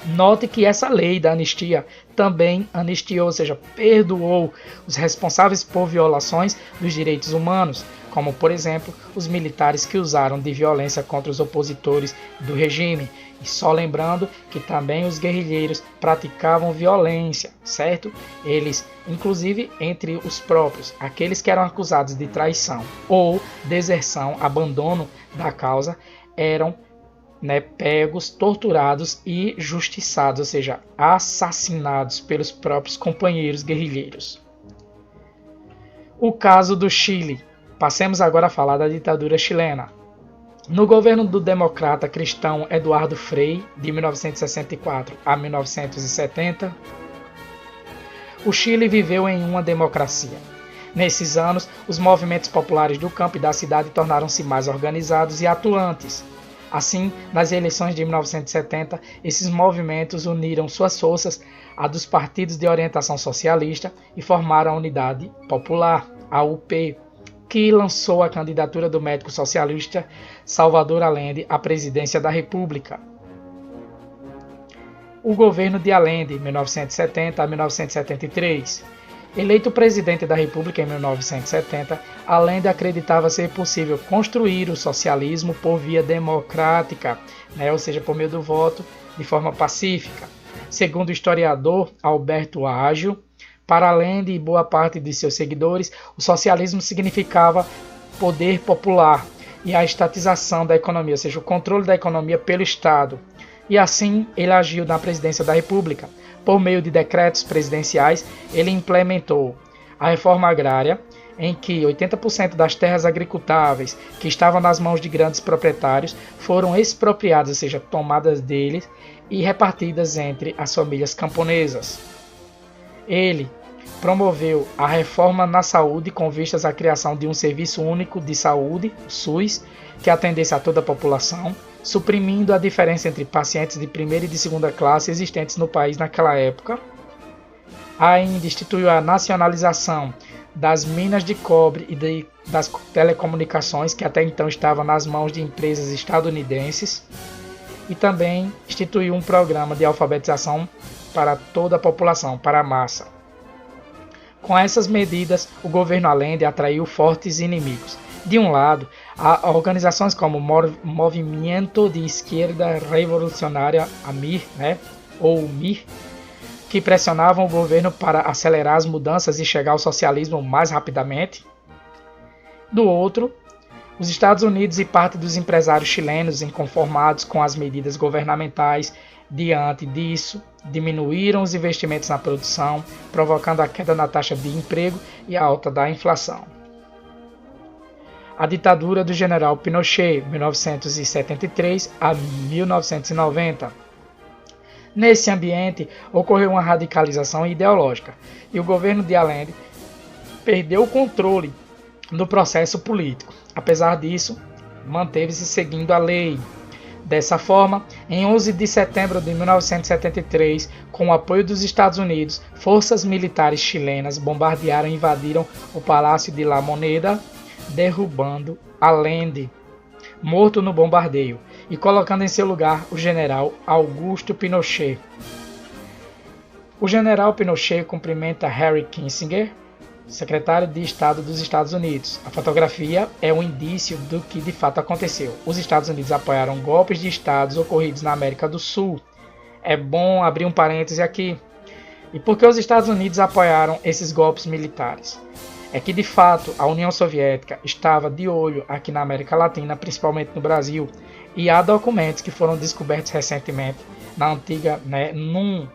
Note que essa lei da anistia também anistiou, ou seja, perdoou os responsáveis por violações dos direitos humanos, como, por exemplo, os militares que usaram de violência contra os opositores do regime. E só lembrando que também os guerrilheiros praticavam violência, certo? Eles, inclusive entre os próprios, aqueles que eram acusados de traição ou deserção, abandono da causa, eram pegos, torturados e justiçados, ou seja, assassinados pelos próprios companheiros guerrilheiros. O caso do Chile. Passemos agora a falar da ditadura chilena. No governo do democrata cristão Eduardo Frei, de 1964 a 1970, o Chile viveu em uma democracia. Nesses anos, os movimentos populares do campo e da cidade tornaram-se mais organizados e atuantes. Assim, nas eleições de 1970, esses movimentos uniram suas forças à dos partidos de orientação socialista e formaram a Unidade Popular, a UP, que lançou a candidatura do médico socialista Salvador Allende à presidência da República. O governo de Allende, 1970 a 1973. Eleito presidente da República em 1970, Allende acreditava ser possível construir o socialismo por via democrática, ou seja, por meio do voto, de forma pacífica. Segundo o historiador Alberto Ágio, para Allende e boa parte de seus seguidores, o socialismo significava poder popular e a estatização da economia, ou seja, o controle da economia pelo Estado. E assim ele agiu na presidência da República. Por meio de decretos presidenciais, ele implementou a reforma agrária, em que 80% das terras agricultáveis que estavam nas mãos de grandes proprietários foram expropriadas, ou seja, tomadas deles e repartidas entre as famílias camponesas. Ele promoveu a reforma na saúde com vistas à criação de um serviço único de saúde, o SUS, que atendesse a toda a população, suprimindo a diferença entre pacientes de primeira e de segunda classe existentes no país naquela época. Ainda instituiu a nacionalização das minas de cobre e das telecomunicações, que até então estavam nas mãos de empresas estadunidenses, e também instituiu um programa de alfabetização para toda a população, para a massa. Com essas medidas, o governo Allende atraiu fortes inimigos. De um lado, há organizações como o Movimento de Esquerda Revolucionária, AMIR, ou MIR, que pressionavam o governo para acelerar as mudanças e chegar ao socialismo mais rapidamente. Do outro, os Estados Unidos e parte dos empresários chilenos, inconformados com as medidas governamentais, diante disso, diminuíram os investimentos na produção, provocando a queda na taxa de emprego e a alta da inflação. A ditadura do general Pinochet, 1973 a 1990. Nesse ambiente, ocorreu uma radicalização ideológica e o governo de Allende perdeu o controle do processo político. Apesar disso, manteve-se seguindo a lei. Dessa forma, em 11 de setembro de 1973, com o apoio dos Estados Unidos, forças militares chilenas bombardearam e invadiram o Palácio de La Moneda, derrubando Allende, morto no bombardeio, e colocando em seu lugar o general Augusto Pinochet. O general Pinochet cumprimenta Henry Kissinger, secretário de Estado dos Estados Unidos. A fotografia é um indício do que de fato aconteceu. Os Estados Unidos apoiaram golpes de estados ocorridos na América do Sul. É bom abrir um parêntese aqui. E por que os Estados Unidos apoiaram esses golpes militares? É que de fato a União Soviética estava de olho aqui na América Latina, principalmente no Brasil, e há documentos que foram descobertos recentemente na antiga, num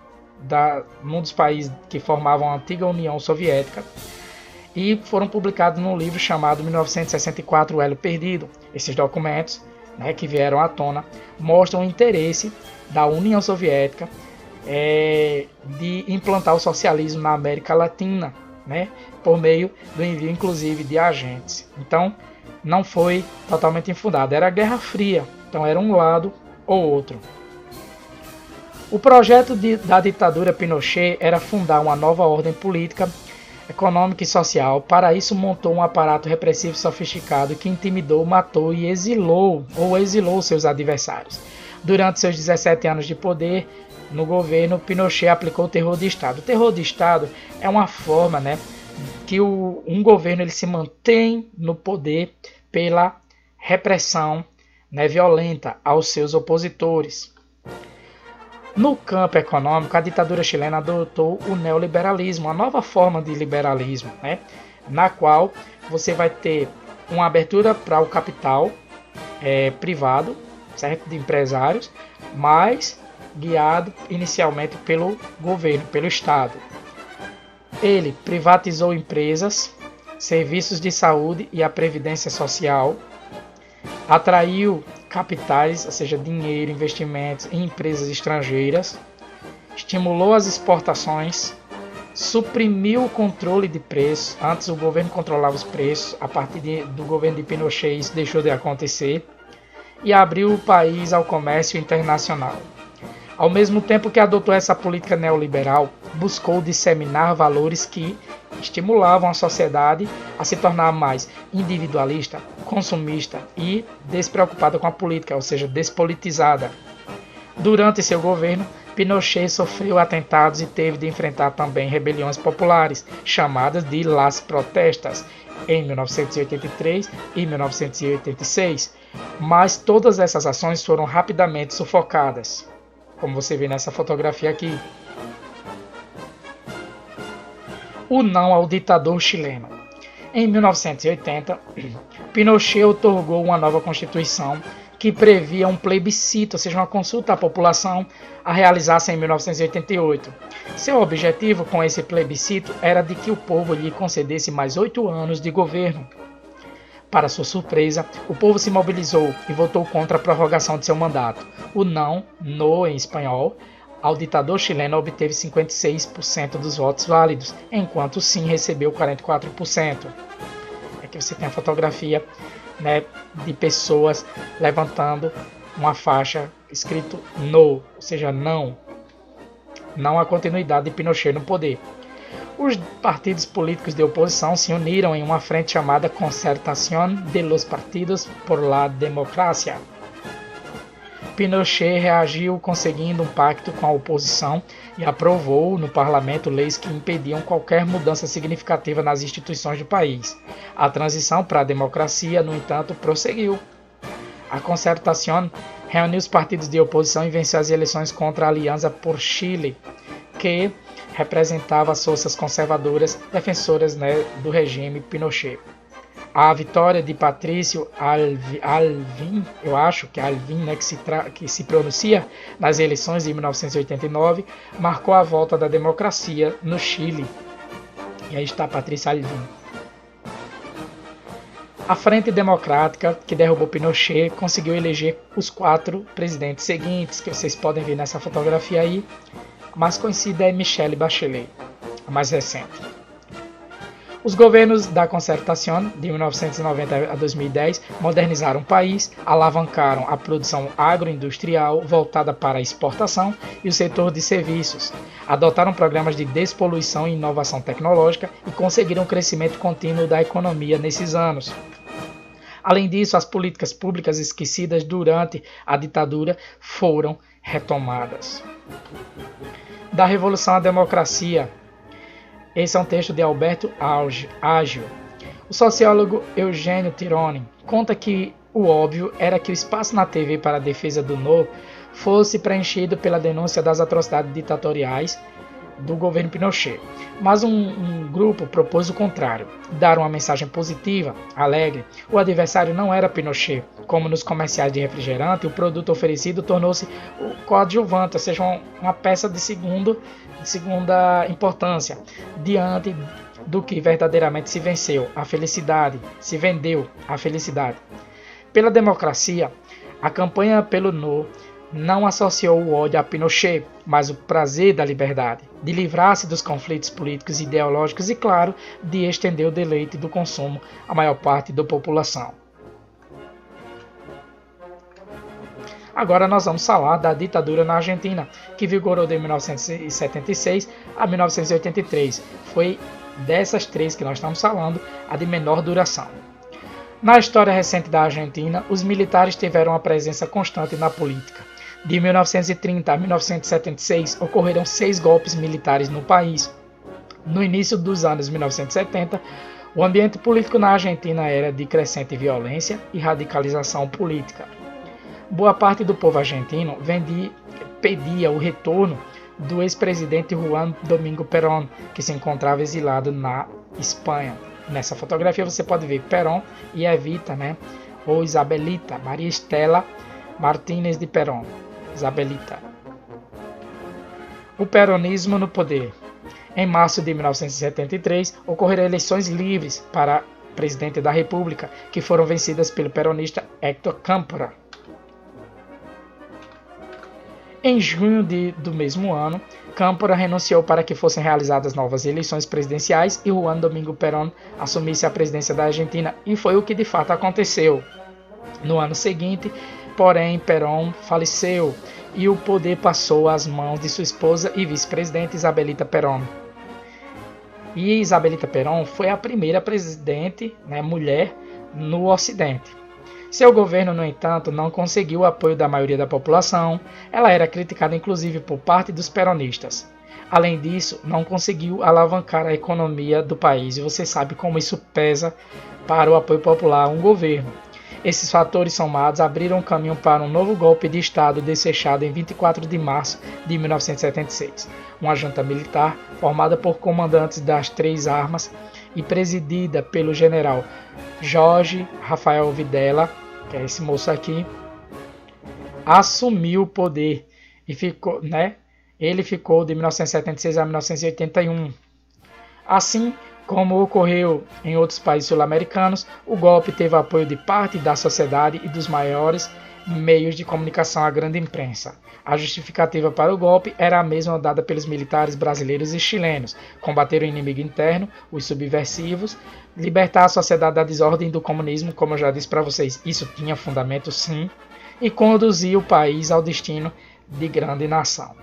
dos países que formavam a antiga União Soviética, e foram publicados num livro chamado 1964, O Elo Perdido. Esses documentos, que vieram à tona, mostram o interesse da União Soviética de implantar o socialismo na América Latina, por meio do envio, inclusive, de agentes. Então, não foi totalmente infundado. Era a Guerra Fria, então era um lado ou outro. O projeto da ditadura Pinochet era fundar uma nova ordem política, econômica e social. Para isso, montou um aparato repressivo sofisticado que intimidou, matou e exilou seus adversários. Durante seus 17 anos de poder no governo, Pinochet aplicou o terror de Estado. O terror de Estado é uma forma, que um governo ele se mantém no poder pela repressão, violenta aos seus opositores. No campo econômico, a ditadura chilena adotou o neoliberalismo, uma nova forma de liberalismo, na qual você vai ter uma abertura para o capital privado, certo? De empresários, mas guiado inicialmente pelo governo, pelo Estado. Ele privatizou empresas, serviços de saúde e a previdência social, atraiu capitais, ou seja, dinheiro, investimentos em empresas estrangeiras, estimulou as exportações, suprimiu o controle de preços. Antes o governo controlava os preços, a partir do governo de Pinochet isso deixou de acontecer, e abriu o país ao comércio internacional. Ao mesmo tempo que adotou essa política neoliberal, buscou disseminar valores que estimulavam a sociedade a se tornar mais individualista, consumista e despreocupada com a política, ou seja, despolitizada. Durante seu governo, Pinochet sofreu atentados e teve de enfrentar também rebeliões populares, chamadas de Las Protestas, em 1983 e 1986. Mas todas essas ações foram rapidamente sufocadas, como você vê nessa fotografia aqui. O não ao ditador chileno. Em 1980, Pinochet outorgou uma nova constituição que previa um plebiscito, ou seja, uma consulta à população, a realizar-se em 1988. Seu objetivo com esse plebiscito era de que o povo lhe concedesse mais 8 anos de governo. Para sua surpresa, o povo se mobilizou e votou contra a prorrogação de seu mandato. O não, no em espanhol, ao ditador chileno obteve 56% dos votos válidos, enquanto o sim recebeu 44%. Aqui você tem a fotografia de pessoas levantando uma faixa escrito no, ou seja, não à continuidade de Pinochet no poder. Os partidos políticos de oposição se uniram em uma frente chamada Concertación de los Partidos por la Democracia. Pinochet reagiu conseguindo um pacto com a oposição e aprovou no parlamento leis que impediam qualquer mudança significativa nas instituições do país. A transição para a democracia, no entanto, prosseguiu. A Concertación reuniu os partidos de oposição e venceu as eleições contra a Aliança por Chile, que representava as forças conservadoras defensoras, do regime Pinochet. A vitória de Patrício Aylwin, eu acho que é Aylwin, que se pronuncia, nas eleições de 1989, marcou a volta da democracia no Chile. E aí está Patrício Aylwin. A Frente Democrática, que derrubou Pinochet, conseguiu eleger os 4 presidentes seguintes, que vocês podem ver nessa fotografia aí. A mais conhecida é Michelle Bachelet, a mais recente. Os governos da Concertación, de 1990 a 2010, modernizaram o país, alavancaram a produção agroindustrial voltada para a exportação e o setor de serviços, adotaram programas de despoluição e inovação tecnológica e conseguiram um crescimento contínuo da economia nesses anos. Além disso, as políticas públicas esquecidas durante a ditadura foram retomadas. Da Revolução à Democracia. Esse é um texto de Alberto Ágio. O sociólogo Eugênio Tironi conta que o óbvio era que o espaço na TV para a defesa do No fosse preenchido pela denúncia das atrocidades ditatoriais do governo Pinochet. Mas um grupo propôs o contrário, dar uma mensagem positiva, alegre. O adversário não era Pinochet. Como nos comerciais de refrigerante, o produto oferecido tornou-se o coadjuvante, ou seja, uma peça de segunda importância, diante do que verdadeiramente se venceu, a felicidade, se vendeu a felicidade. Pela democracia, a campanha pelo No não associou o ódio a Pinochet, mas o prazer da liberdade, de livrar-se dos conflitos políticos e ideológicos e, claro, de estender o deleite do consumo à maior parte da população. Agora nós vamos falar da ditadura na Argentina, que vigorou de 1976 a 1983. Foi dessas 3 que nós estamos falando, a de menor duração. Na história recente da Argentina, os militares tiveram uma presença constante na política. De 1930 a 1976, ocorreram 6 golpes militares no país. No início dos anos 1970, o ambiente político na Argentina era de crescente violência e radicalização política. Boa parte do povo argentino pedia o retorno do ex-presidente Juan Domingo Perón, que se encontrava exilado na Espanha. Nessa fotografia você pode ver Perón e Evita, ou Isabelita, Maria Estela Martínez de Perón. Isabelita. O peronismo no poder. Em março de 1973, ocorreram eleições livres para presidente da República, que foram vencidas pelo peronista Héctor Câmpora. Em junho do mesmo ano, Câmpora renunciou para que fossem realizadas novas eleições presidenciais e Juan Domingo Perón assumisse a presidência da Argentina, e foi o que de fato aconteceu. No ano seguinte, porém, Perón faleceu e o poder passou às mãos de sua esposa e vice-presidente Isabelita Perón. E Isabelita Perón foi a primeira presidente, mulher, no Ocidente. Seu governo, no entanto, não conseguiu o apoio da maioria da população. Ela era criticada inclusive por parte dos peronistas. Além disso, não conseguiu alavancar a economia do país, e você sabe como isso pesa para o apoio popular a um governo. Esses fatores somados abriram caminho para um novo golpe de Estado desfechado em 24 de março de 1976. Uma junta militar formada por comandantes das 3 armas e presidida pelo general Jorge Rafael Videla, que é esse moço aqui, assumiu o poder e ficou, ele ficou de 1976 a 1981. Assim como ocorreu em outros países sul-americanos, o golpe teve apoio de parte da sociedade e dos maiores meios de comunicação à grande imprensa. A justificativa para o golpe era a mesma dada pelos militares brasileiros e chilenos: combater o inimigo interno, os subversivos, libertar a sociedade da desordem do comunismo. Como eu já disse para vocês, isso tinha fundamento sim, e conduzir o país ao destino de grande nação.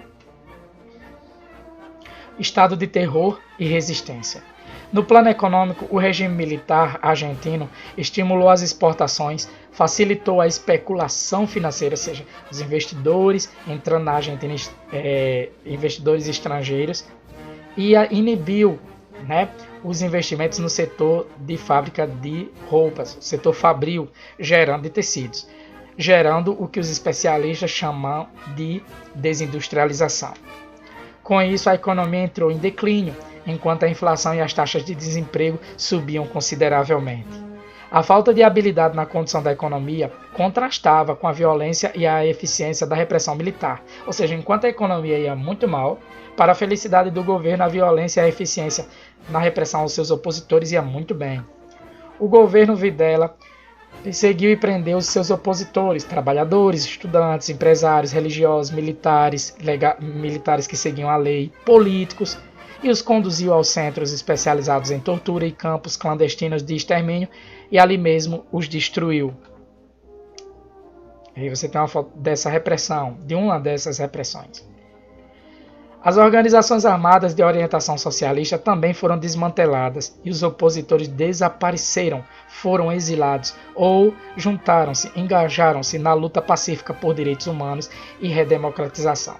Estado de terror e resistência. No plano econômico, o regime militar argentino estimulou as exportações, facilitou a especulação financeira, ou seja, os investidores entrando na Argentina, investidores estrangeiros, e inibiu, os investimentos no setor de fábrica de roupas, o setor fabril, gerando de tecidos, gerando o que os especialistas chamam de desindustrialização. Com isso, a economia entrou em declínio, enquanto a inflação e as taxas de desemprego subiam consideravelmente. A falta de habilidade na condução da economia contrastava com a violência e a eficiência da repressão militar, ou seja, enquanto a economia ia muito mal, para a felicidade do governo, a violência e a eficiência na repressão aos seus opositores ia muito bem. O governo Videla perseguiu e prendeu os seus opositores, trabalhadores, estudantes, empresários, religiosos, militares que seguiam a lei, políticos, e os conduziu aos centros especializados em tortura e campos clandestinos de extermínio e ali mesmo os destruiu. Aí você tem uma foto dessa repressão, de uma dessas repressões. As organizações armadas de orientação socialista também foram desmanteladas e os opositores desapareceram, foram exilados ou juntaram-se, engajaram-se na luta pacífica por direitos humanos e redemocratização.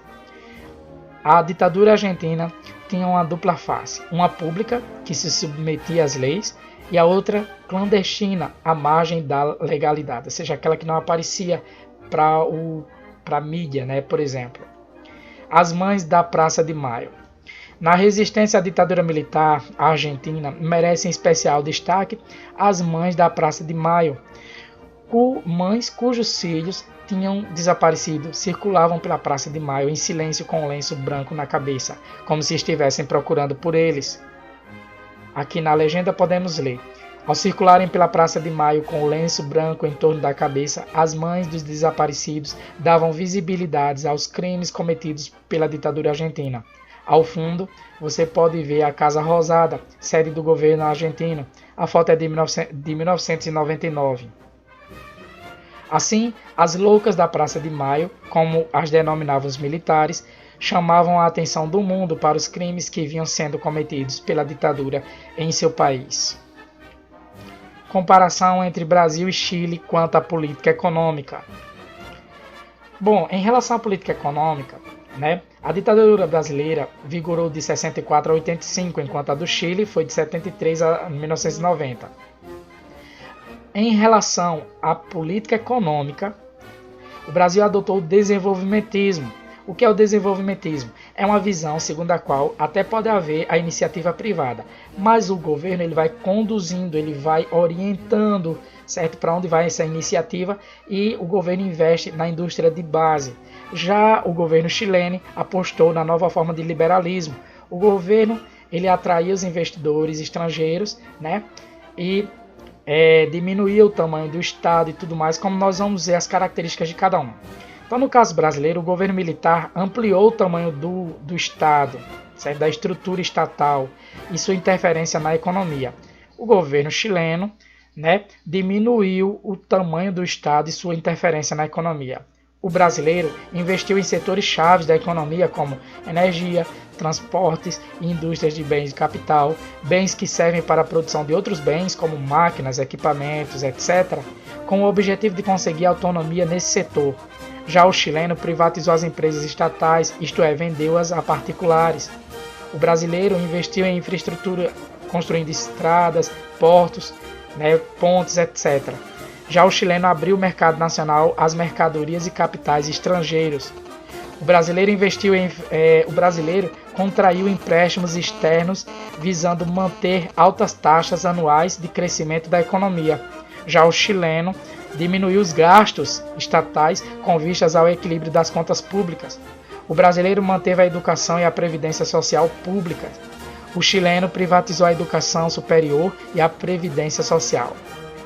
A ditadura argentina tinha uma dupla face, uma pública, que se submetia às leis, e a outra clandestina, à margem da legalidade, ou seja, aquela que não aparecia para a mídia, por exemplo. As Mães da Praça de Maio. Na resistência à ditadura militar argentina, merecem especial destaque as Mães da Praça de Maio, mães cujos filhos tinham desaparecido, circulavam pela Praça de Maio em silêncio com um lenço branco na cabeça, como se estivessem procurando por eles. Aqui na legenda podemos ler: ao circularem pela Praça de Maio com o lenço branco em torno da cabeça, as mães dos desaparecidos davam visibilidade aos crimes cometidos pela ditadura argentina. Ao fundo, você pode ver a Casa Rosada, sede do governo argentino. A foto é de 1999. Assim, as loucas da Praça de Maio, como as denominavam os militares, chamavam a atenção do mundo para os crimes que vinham sendo cometidos pela ditadura em seu país. Comparação entre Brasil e Chile quanto à política econômica. Bom, em relação à política econômica, a ditadura brasileira vigorou de 64 a 85, enquanto a do Chile foi de 73 a 1990. Em relação à política econômica, o Brasil adotou o desenvolvimentismo. O que é o desenvolvimentismo? É uma visão segundo a qual até pode haver a iniciativa privada, mas o governo ele vai conduzindo, ele vai orientando, certo, para onde vai essa iniciativa, e o governo investe na indústria de base. Já o governo chileno apostou na nova forma de liberalismo. O governo ele atraía os investidores estrangeiros, e diminuía o tamanho do Estado e tudo mais, como nós vamos ver as características de cada um. Então, no caso brasileiro, o governo militar ampliou o tamanho do Estado, certo? Da estrutura estatal e sua interferência na economia. O governo chileno diminuiu o tamanho do Estado e sua interferência na economia. O brasileiro investiu em setores chaves da economia como energia, transportes e indústrias de bens de capital, bens que servem para a produção de outros bens como máquinas, equipamentos, etc., com o objetivo de conseguir autonomia nesse setor. Já o chileno privatizou as empresas estatais, isto é, vendeu-as a particulares. O brasileiro investiu em infraestrutura, construindo estradas, portos, pontes, etc. Já o chileno abriu o mercado nacional às mercadorias e capitais estrangeiros. O brasileiro contraiu empréstimos externos visando manter altas taxas anuais de crescimento da economia. Já o chileno diminuiu os gastos estatais com vistas ao equilíbrio das contas públicas. O brasileiro manteve a educação e a previdência social públicas. O chileno privatizou a educação superior e a previdência social.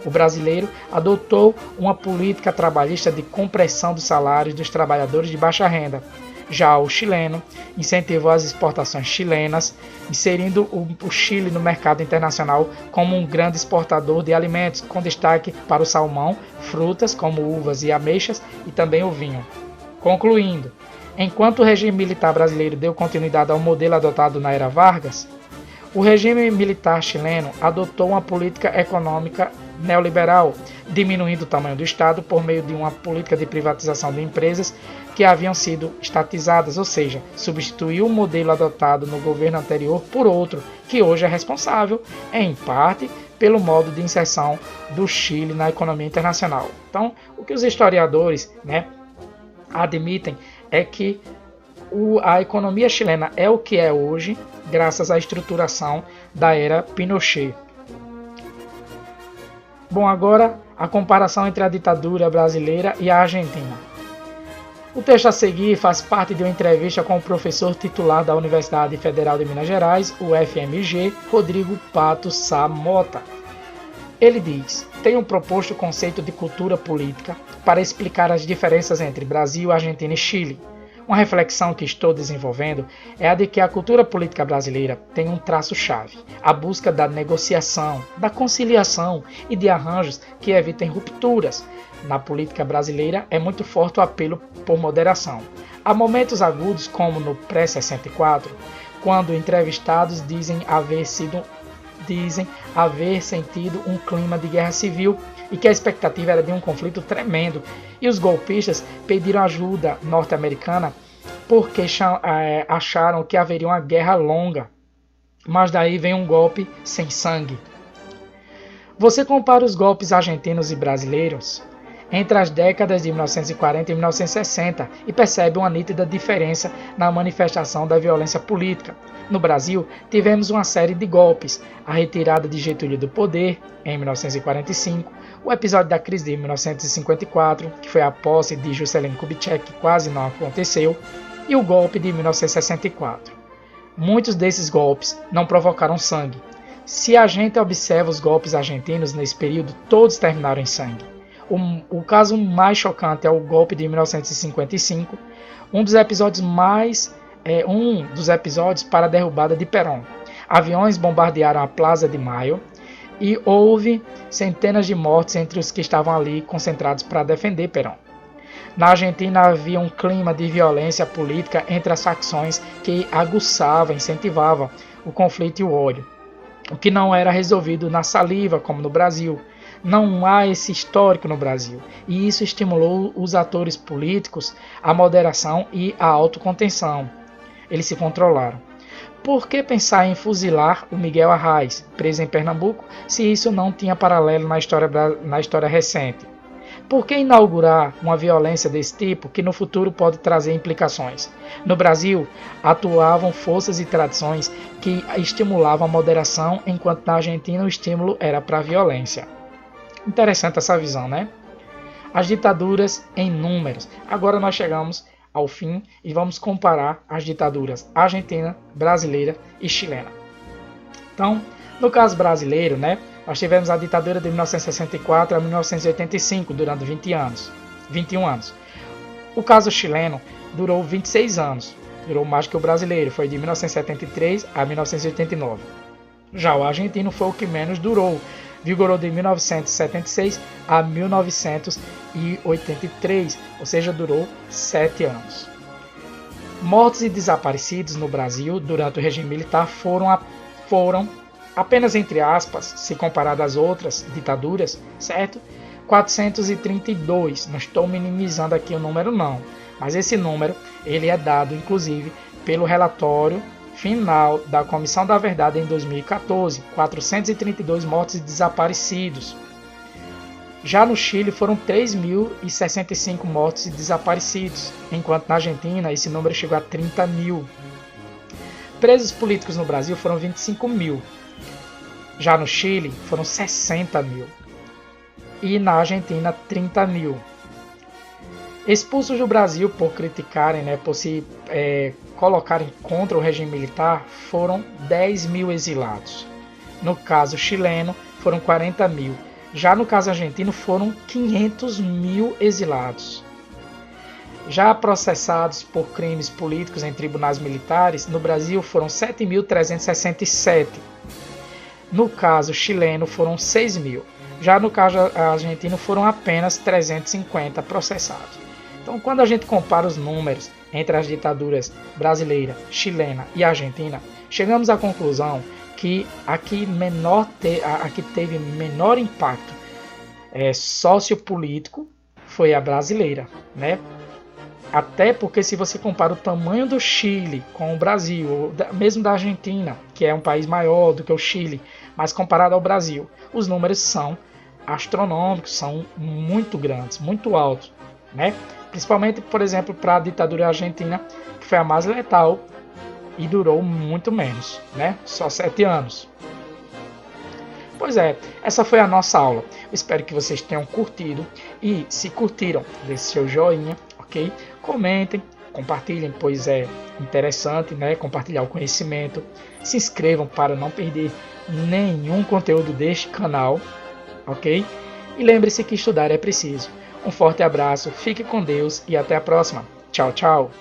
O brasileiro adotou uma política trabalhista de compressão dos salários dos trabalhadores de baixa renda. Já o chileno incentivou as exportações chilenas, inserindo o Chile no mercado internacional como um grande exportador de alimentos, com destaque para o salmão, frutas como uvas e ameixas e também o vinho. Concluindo, enquanto o regime militar brasileiro deu continuidade ao modelo adotado na era Vargas, o regime militar chileno adotou uma política econômica neoliberal, diminuindo o tamanho do Estado por meio de uma política de privatização de empresas que haviam sido estatizadas, ou seja, substituiu o modelo adotado no governo anterior por outro, que hoje é responsável, em parte, pelo modo de inserção do Chile na economia internacional. Então, o que os historiadores, admitem é que a economia chilena é o que é hoje, graças à estruturação da era Pinochet. Bom, agora a comparação entre a ditadura brasileira e a argentina. O texto a seguir faz parte de uma entrevista com o professor titular da Universidade Federal de Minas Gerais, o FMG, Rodrigo Pato Sá Mota. Ele diz: tenho proposto o conceito de cultura política para explicar as diferenças entre Brasil, Argentina e Chile. Uma reflexão que estou desenvolvendo é a de que a cultura política brasileira tem um traço-chave, a busca da negociação, da conciliação e de arranjos que evitem rupturas. Na política brasileira é muito forte o apelo por moderação. Há momentos agudos, como no pré-64, quando entrevistados dizem haver sentido um clima de guerra civil e que a expectativa era de um conflito tremendo, e os golpistas pediram ajuda norte-americana porque acharam que haveria uma guerra longa. Mas daí vem um golpe sem sangue. Você compara os golpes argentinos e brasileiros entre as décadas de 1940 e 1960 e percebe uma nítida diferença na manifestação da violência política. No Brasil, tivemos uma série de golpes: a retirada de Getúlio do poder, em 1945, o episódio da crise de 1954, que foi a posse de Juscelino Kubitschek, que quase não aconteceu, e o golpe de 1964. Muitos desses golpes não provocaram sangue. Se a gente observa os golpes argentinos nesse período, todos terminaram em sangue. O caso mais chocante é o golpe de 1955, um dos episódios para a derrubada de Perón. Aviões bombardearam a Plaza de Maio e houve centenas de mortes entre os que estavam ali concentrados para defender Perón. Na Argentina havia um clima de violência política entre as facções que aguçava, incentivava o conflito e o ódio, o que não era resolvido na saliva como no Brasil. Não há esse histórico no Brasil, e isso estimulou os atores políticos à moderação e à autocontenção. Eles se controlaram. Por que pensar em fuzilar o Miguel Arraes, preso em Pernambuco, se isso não tinha paralelo na história recente? Por que inaugurar uma violência desse tipo que no futuro pode trazer implicações? No Brasil, atuavam forças e tradições que estimulavam a moderação, enquanto na Argentina o estímulo era para a violência. Interessante essa visão, né? As ditaduras em números. Agora nós chegamos ao fim e vamos comparar as ditaduras argentina, brasileira e chilena. Então, no caso brasileiro, nós tivemos a ditadura de 1964 a 1985, durante 21 anos. O caso chileno durou 26 anos, durou mais que o brasileiro, foi de 1973 a 1989. Já o argentino foi o que menos durou, vigorou de 1976 a 1983, ou seja, durou 7 anos. Mortos e desaparecidos no Brasil durante o regime militar foram apenas entre aspas, se comparado às outras ditaduras, certo? 432, não estou minimizando aqui o número não, mas esse número ele é dado inclusive pelo relatório final da Comissão da Verdade em 2014, 432 mortos e desaparecidos. Já no Chile foram 3.065 mortos e desaparecidos, enquanto na Argentina esse número chegou a 30 mil. Presos políticos no Brasil foram 25 mil. Já no Chile foram 60 mil. E na Argentina 30 mil. Expulsos do Brasil por criticarem, por se colocarem contra o regime militar, foram 10 mil exilados. No caso chileno, foram 40 mil. Já no caso argentino, foram 500 mil exilados. Já processados por crimes políticos em tribunais militares, no Brasil foram 7.367. No caso chileno foram 6.000. Já no caso argentino foram apenas 350 processados. Então, quando a gente compara os números entre as ditaduras brasileira, chilena e argentina, chegamos à conclusão que a que teve menor impacto sociopolítico foi a brasileira, né? Até porque se você compara o tamanho do Chile com o Brasil, ou mesmo da Argentina, que é um país maior do que o Chile, mas comparado ao Brasil, os números são astronômicos, são muito grandes, muito altos, né? Principalmente, por exemplo, para a ditadura argentina, que foi a mais letal e durou muito menos, né? Só 7 anos. Pois é, essa foi a nossa aula. Eu espero que vocês tenham curtido e, se curtiram, deixe seu joinha, ok? Comentem, compartilhem, pois é interessante, né? Compartilhar o conhecimento. Se inscrevam para não perder nenhum conteúdo deste canal, ok? E lembre-se que estudar é preciso. Um forte abraço, fique com Deus e até a próxima. Tchau, tchau!